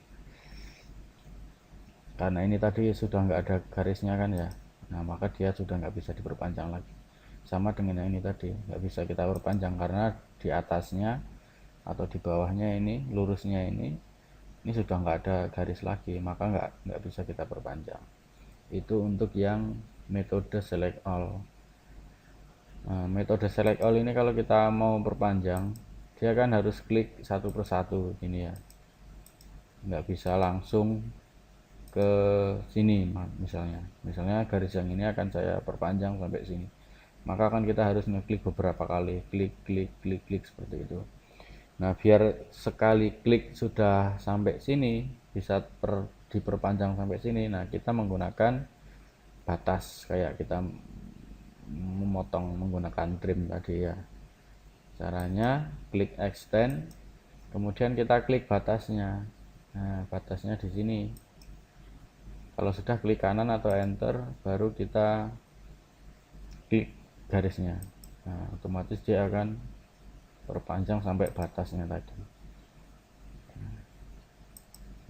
Karena ini tadi sudah nggak ada garisnya kan ya, nah maka dia sudah nggak bisa diperpanjang lagi. Sama dengan yang ini tadi, nggak bisa kita perpanjang karena di atasnya atau di bawahnya ini, lurusnya ini sudah nggak ada garis lagi, maka nggak bisa kita perpanjang. Itu untuk yang metode select all. Nah, metode select all ini kalau kita mau perpanjang, dia kan harus klik satu persatu ini ya, nggak bisa langsung ke sini. Misalnya garis yang ini akan saya perpanjang sampai sini, maka kan kita harus ngeklik beberapa kali, klik klik klik klik seperti itu. Nah, biar sekali klik sudah sampai sini, bisa diperpanjang sampai sini, nah kita menggunakan batas kayak kita memotong menggunakan trim tadi ya. Caranya klik extend, kemudian kita klik batasnya. Nah, batasnya di sini. Kalau sudah klik kanan atau enter, baru kita klik garisnya. Nah, otomatis dia akan perpanjang sampai batasnya tadi.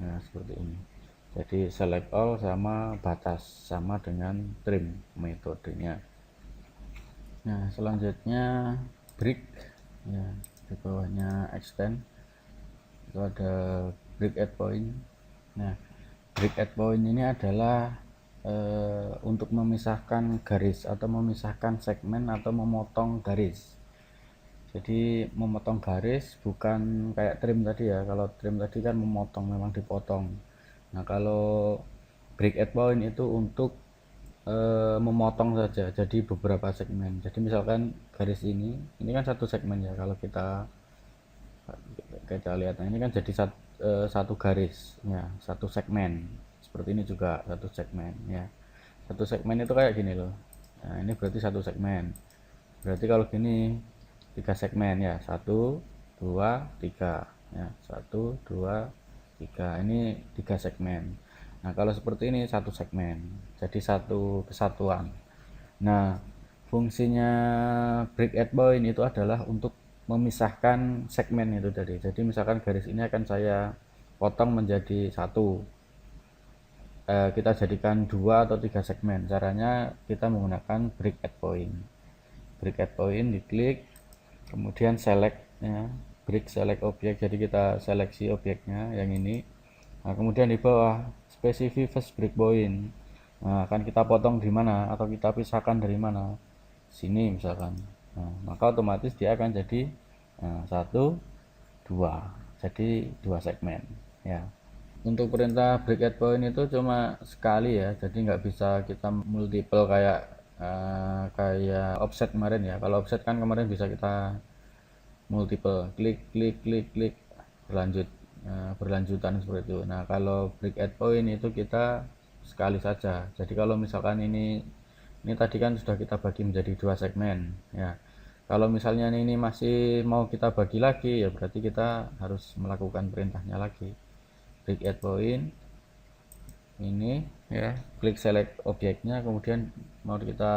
Nah, seperti ini. Jadi select all sama batas, sama dengan trim metodenya. Nah, selanjutnya break, ya, di bawahnya extend itu ada break at point. Nah, break at point ini adalah untuk memisahkan garis atau memisahkan segmen atau memotong garis. Jadi memotong garis bukan kayak trim tadi ya. Kalau trim tadi kan memotong, memang dipotong. Nah, kalau break at point itu untuk memotong saja, jadi beberapa segmen. Jadi misalkan garis ini kan satu segmen ya. Kalau kita lihat, nah ini kan jadi satu garis ya, satu segmen. Seperti ini juga satu segmen ya. Satu segmen itu kayak gini loh. Nah, ini berarti satu segmen. Berarti kalau gini 3 segmen ya, 1 2 3 ya, 1 2 3, ini 3 segmen. Nah, kalau seperti ini satu segmen, jadi satu kesatuan. Nah, fungsinya break at point itu adalah untuk memisahkan segmen itu tadi. Jadi misalkan garis ini akan saya potong menjadi satu, kita jadikan 2 atau 3 segmen. Caranya kita menggunakan break at point. Break at point diklik, kemudian select ya, break select objek, jadi kita seleksi objeknya yang ini. Nah, kemudian di bawah specify first break point, nah, akan kita potong di mana atau kita pisahkan dari mana, sini misalkan. Nah, maka otomatis dia akan jadi 1 2, jadi 2 segmen ya. Untuk perintah break at point itu cuma sekali ya, jadi nggak bisa kita multiple kayak offset kemarin ya. Kalau offset kan kemarin bisa kita multiple, klik klik klik klik, berlanjut, berlanjutan seperti itu. Nah, kalau break at point itu kita sekali saja. Jadi kalau misalkan ini tadi kan sudah kita bagi menjadi 2 segmen ya. Kalau misalnya ini masih mau kita bagi lagi ya, berarti kita harus melakukan perintahnya lagi. Break at point ini ya, klik select objeknya, kemudian mau kita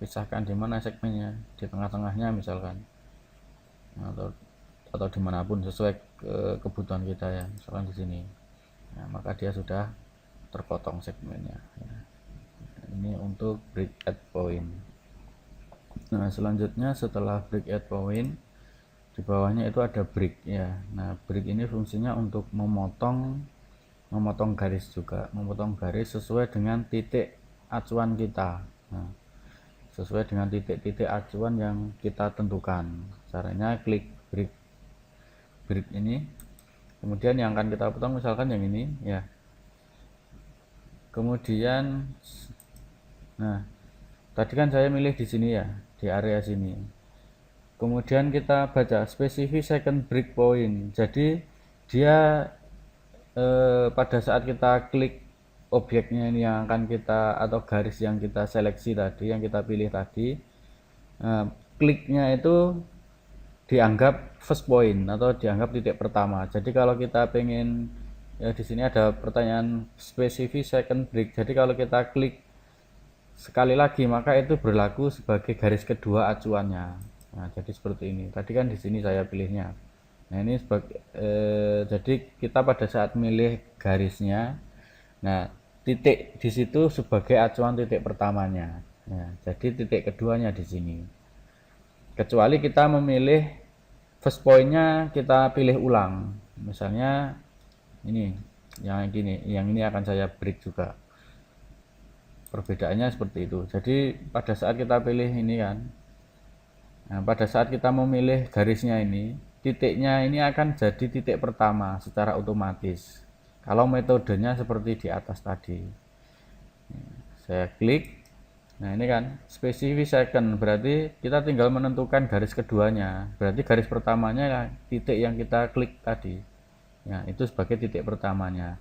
pisahkan di mana segmennya, di tengah-tengahnya misalkan, atau dimanapun sesuai kebutuhan kita ya, misalkan di sini. Nah, maka dia sudah terpotong segmennya ya. Ini untuk break at point. Nah, selanjutnya setelah break at point, di bawahnya itu ada break ya. Nah, break ini fungsinya untuk memotong garis juga, memotong garis sesuai dengan titik acuan kita. Nah, sesuai dengan titik-titik acuan yang kita tentukan. Caranya klik break ini, kemudian yang akan kita potong misalkan yang ini ya. Kemudian, nah, tadi kan saya milih di sini ya, di area sini. Kemudian kita baca specify second break point. Jadi dia pada saat kita klik objeknya ini yang akan kita, atau garis yang kita seleksi tadi, yang kita pilih tadi, kliknya itu dianggap first point atau dianggap titik pertama. Jadi kalau kita pengen ya, di sini ada pertanyaan specify second break. Jadi kalau kita klik sekali lagi maka itu berlaku sebagai garis kedua acuannya. Nah, jadi seperti ini. Tadi kan di sini saya pilihnya. Nah, ini jadi kita pada saat milih garisnya, nah titik di situ sebagai acuan titik pertamanya. Nah, jadi titik keduanya di sini. Kecuali kita memilih first point-nya kita pilih ulang. Misalnya ini, yang ini akan saya break juga. Perbedaannya seperti itu. Jadi pada saat kita pilih ini kan, nah, pada saat kita memilih garisnya ini, titiknya ini akan jadi titik pertama secara otomatis. Kalau metodenya seperti di atas tadi, saya klik, nah ini kan specify second, berarti kita tinggal menentukan garis keduanya. Berarti garis pertamanya titik yang kita klik tadi, ya itu sebagai titik pertamanya.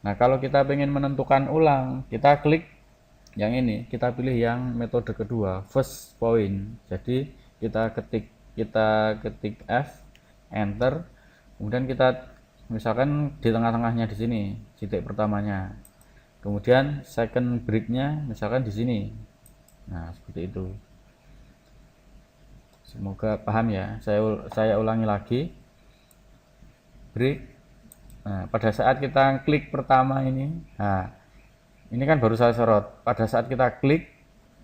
Nah, kalau kita ingin menentukan ulang, kita klik yang ini, kita pilih yang metode kedua, first point. Jadi kita ketik F, enter, kemudian kita misalkan di tengah-tengahnya di sini titik pertamanya. kemudian second breaknya misalkan di sini. Nah seperti itu, semoga paham ya. Saya ulangi lagi, break. Nah, pada saat kita klik pertama ini, nah ini kan baru saya sorot. Pada saat kita klik,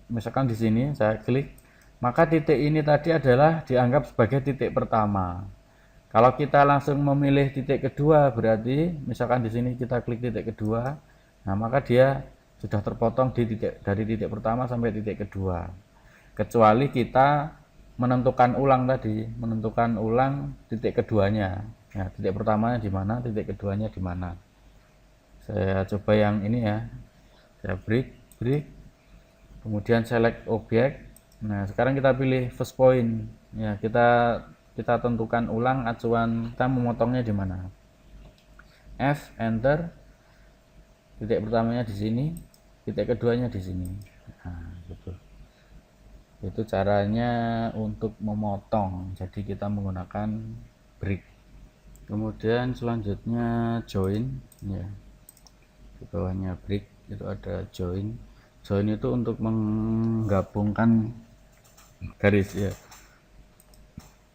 misalkan di sini saya klik, maka titik ini tadi adalah dianggap sebagai titik pertama. Kalau kita langsung memilih titik kedua, berarti misalkan di sini kita klik titik kedua, nah maka dia sudah terpotong dari titik pertama sampai titik kedua. Kecuali kita menentukan ulang titik keduanya. Ya, titik pertamanya di mana, titik keduanya di mana. Saya coba yang ini ya. Saya break, kemudian select objek. Nah, sekarang kita pilih first point. Ya, kita tentukan ulang acuan kita memotongnya di mana. F, enter. Titik pertamanya di sini, titik keduanya di sini. Nah, gitu. Itu caranya untuk memotong. Jadi kita menggunakan break. Kemudian selanjutnya join ya. Di bawahnya break itu ada join. Join itu untuk menggabungkan garis ya.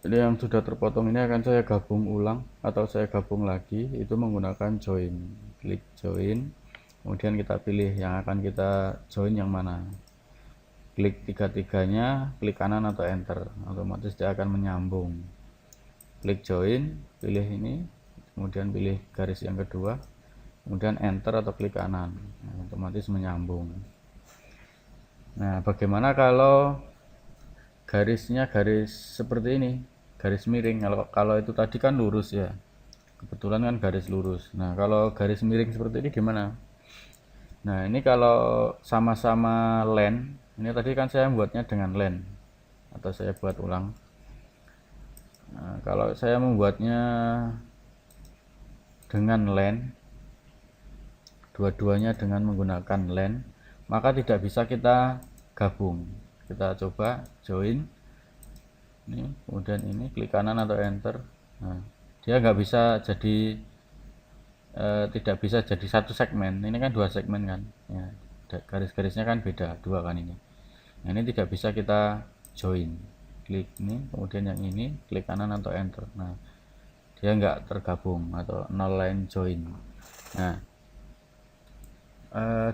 Jadi yang sudah terpotong ini akan saya gabung ulang atau saya gabung lagi, itu menggunakan join. Klik join, kemudian kita pilih yang akan kita join yang mana. Klik tiga-tiganya, klik kanan atau enter, otomatis dia akan menyambung. Klik join, pilih ini, kemudian pilih garis yang kedua, kemudian enter atau klik kanan, otomatis menyambung. Nah, bagaimana kalau garisnya garis seperti ini, garis miring? Kalau itu tadi kan lurus ya, kebetulan kan garis lurus. Nah, kalau garis miring seperti ini gimana? Nah, ini kalau sama-sama line, ini tadi kan saya membuatnya dengan line, atau saya buat ulang. Nah, kalau saya membuatnya dengan line, dua-duanya dengan menggunakan line, maka tidak bisa kita gabung. Kita coba join ini, kemudian ini klik kanan atau enter. Nah, dia nggak bisa jadi tidak bisa jadi satu segmen. Ini kan dua segmen kan ya, garis-garisnya kan beda, dua kan ini. Nah, ini tidak bisa kita join. Klik ini, kemudian yang ini klik kanan atau enter. Nah, dia nggak tergabung atau nol line join. Nah,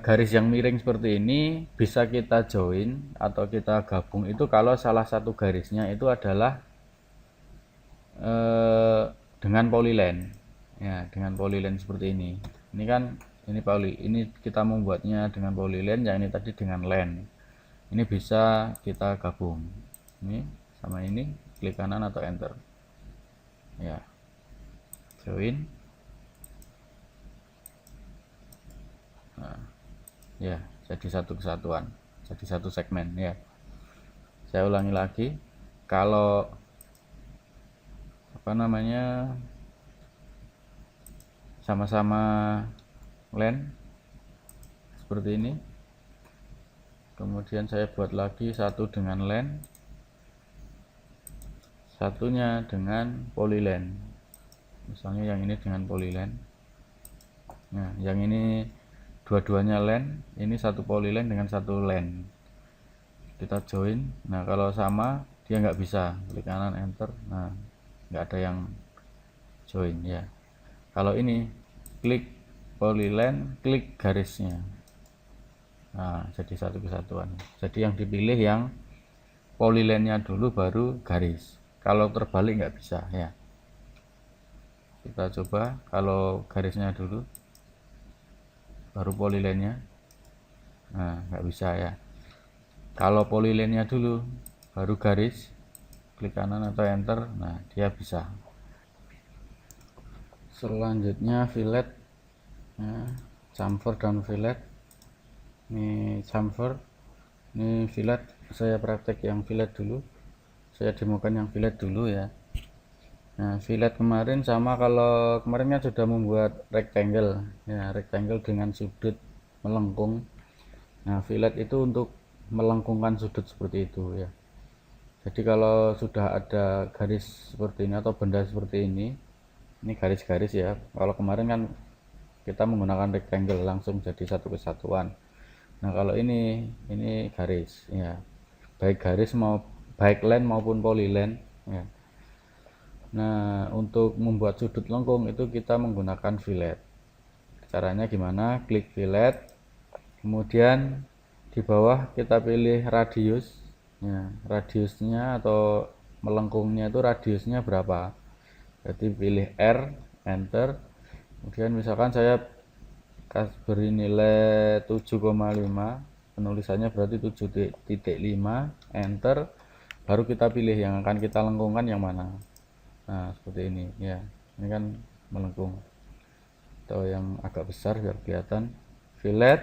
garis yang miring seperti ini bisa kita join atau kita gabung itu kalau salah satu garisnya itu adalah dengan polyline ya, dengan polyline seperti ini. Ini kan ini kita membuatnya dengan polyline, yang ini tadi dengan line. Ini bisa kita gabung ini sama ini, klik kanan atau enter ya, join. Nah, ya jadi satu kesatuan, jadi satu segmen ya. Saya ulangi lagi, kalau apa namanya sama-sama line seperti ini, kemudian saya buat lagi satu dengan line, satunya dengan polyline. Misalnya yang ini dengan polyline. Nah, yang ini dua-duanya line, ini satu polyline dengan satu line. Kita join. Nah, kalau sama dia nggak bisa, klik kanan enter. Nah, nggak ada yang join ya. Kalau ini klik polyline, klik garisnya. Nah, jadi satu kesatuan. Jadi yang dipilih yang polyline-nya dulu baru garis. Kalau terbalik nggak bisa ya. Kita coba kalau garisnya dulu baru polyline-nya. Nah, nggak bisa ya. Kalau polyline-nya dulu baru garis, klik kanan atau enter. Nah, dia bisa. Selanjutnya fillet ya, chamfer dan fillet. Ini chamfer, ini fillet. Saya praktek yang fillet dulu, saya demokan yang fillet dulu ya. Nah, fillet kemarin sama, kalau kemarin kan sudah membuat rectangle ya, rectangle dengan sudut melengkung. Nah, fillet itu untuk melengkungkan sudut seperti itu ya. Jadi kalau sudah ada garis seperti ini atau benda seperti ini garis-garis ya. Kalau kemarin kan kita menggunakan rectangle langsung jadi satu kesatuan. Nah kalau ini garis ya, baik garis baik line maupun polyline ya. Nah untuk membuat sudut lengkung itu kita menggunakan fillet. Caranya gimana? Klik fillet, kemudian di bawah kita pilih radius ya, radiusnya atau melengkungnya itu radiusnya berapa, jadi pilih R, enter. Kemudian misalkan saya beri nilai 7,5, penulisannya berarti 7.5, enter. Baru kita pilih yang akan kita lengkungkan yang mana. Nah seperti ini ya, ini kan melengkung, atau yang agak besar biar kelihatan. Fillet,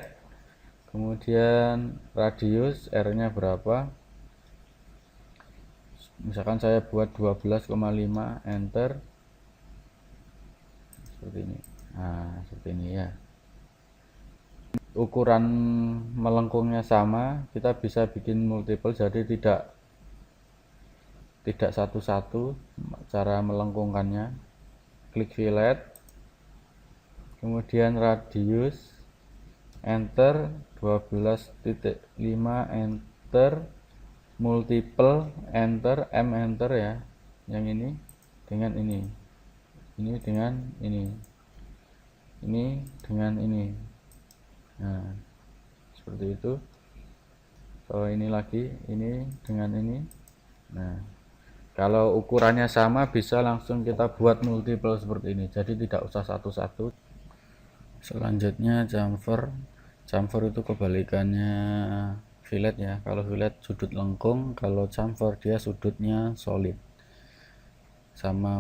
kemudian radius R nya berapa, misalkan saya buat 12,5, enter. Seperti ini. Nah seperti ini ya, ukuran melengkungnya sama, kita bisa bikin multiple, jadi tidak satu-satu cara melengkungkannya. Klik fillet, kemudian radius, enter, 12.5, enter, multiple, enter, M, enter ya, yang ini dengan ini dengan ini dengan ini. Nah seperti itu. Kalau ini lagi, ini dengan ini. Nah kalau ukurannya sama bisa langsung kita buat multiple seperti ini, jadi tidak usah satu-satu. Selanjutnya chamfer itu kebalikannya fillet ya. Kalau fillet sudut lengkung, kalau chamfer dia sudutnya solid, sama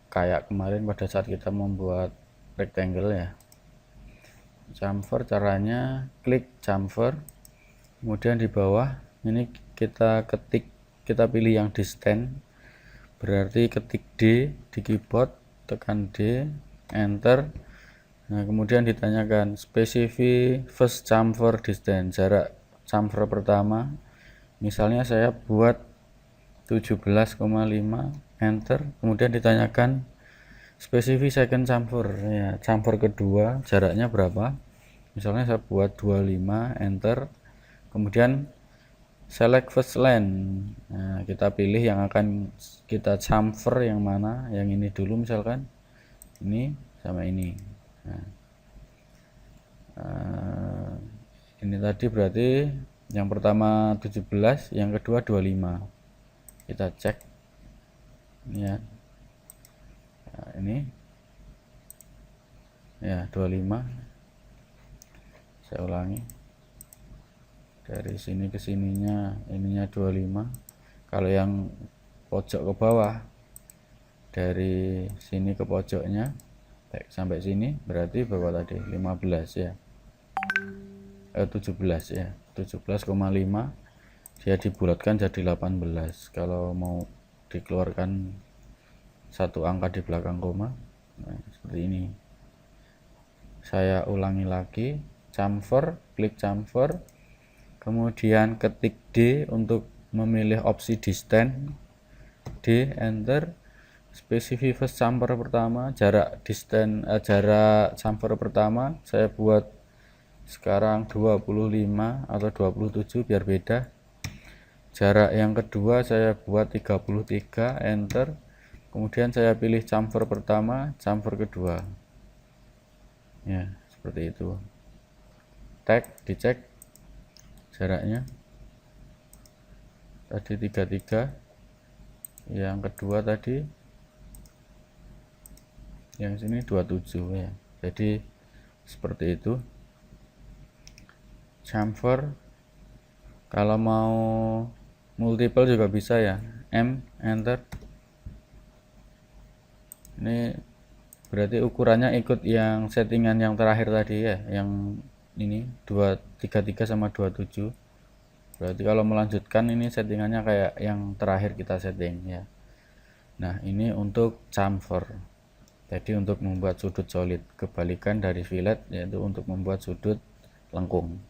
kayak kemarin pada saat kita membuat rectangle ya. Chamfer caranya klik chamfer, kemudian di bawah ini kita pilih yang distance, berarti ketik D di keyboard, tekan D, enter. Nah kemudian ditanyakan specify first chamfer distance, jarak chamfer pertama, misalnya saya buat 17,5, enter. Kemudian ditanyakan specify second chamfer ya, chamfer kedua jaraknya berapa, misalnya saya buat 25, enter. Kemudian select first line, nah kita pilih yang akan kita chamfer yang mana, yang ini dulu misalkan, ini sama ini. Nah, ini tadi berarti yang pertama 17, yang kedua 25. Kita cek ini ya. Nah, ini ya 25. Saya ulangi, dari sini ke sininya ininya 25. Kalau yang pojok ke bawah, dari sini ke pojoknya sampai sini berarti berapa tadi, 15 ya, 17 ya, 17,5, dia dibulatkan jadi 18 kalau mau dikeluarkan satu angka di belakang koma. Nah, seperti ini. Saya ulangi lagi, chamfer, klik chamfer, kemudian ketik D untuk memilih opsi distance, D, enter. Specify first chamfer pertama, jarak chamfer pertama saya buat sekarang 25 atau 27 biar beda. Jarak yang kedua saya buat 33, enter. Kemudian saya pilih chamfer pertama, chamfer kedua ya, seperti itu. Tag, dicek jaraknya tadi 33, yang kedua tadi yang sini 27 ya, jadi seperti itu chamfer. Kalau mau multiple juga bisa ya, M, enter. Ini berarti ukurannya ikut yang settingan yang terakhir tadi ya, yang ini 233 sama 27. Berarti kalau melanjutkan ini settingannya kayak yang terakhir kita setting ya. Nah ini untuk chamfer, jadi untuk membuat sudut solid, kebalikan dari fillet yaitu untuk membuat sudut lengkung.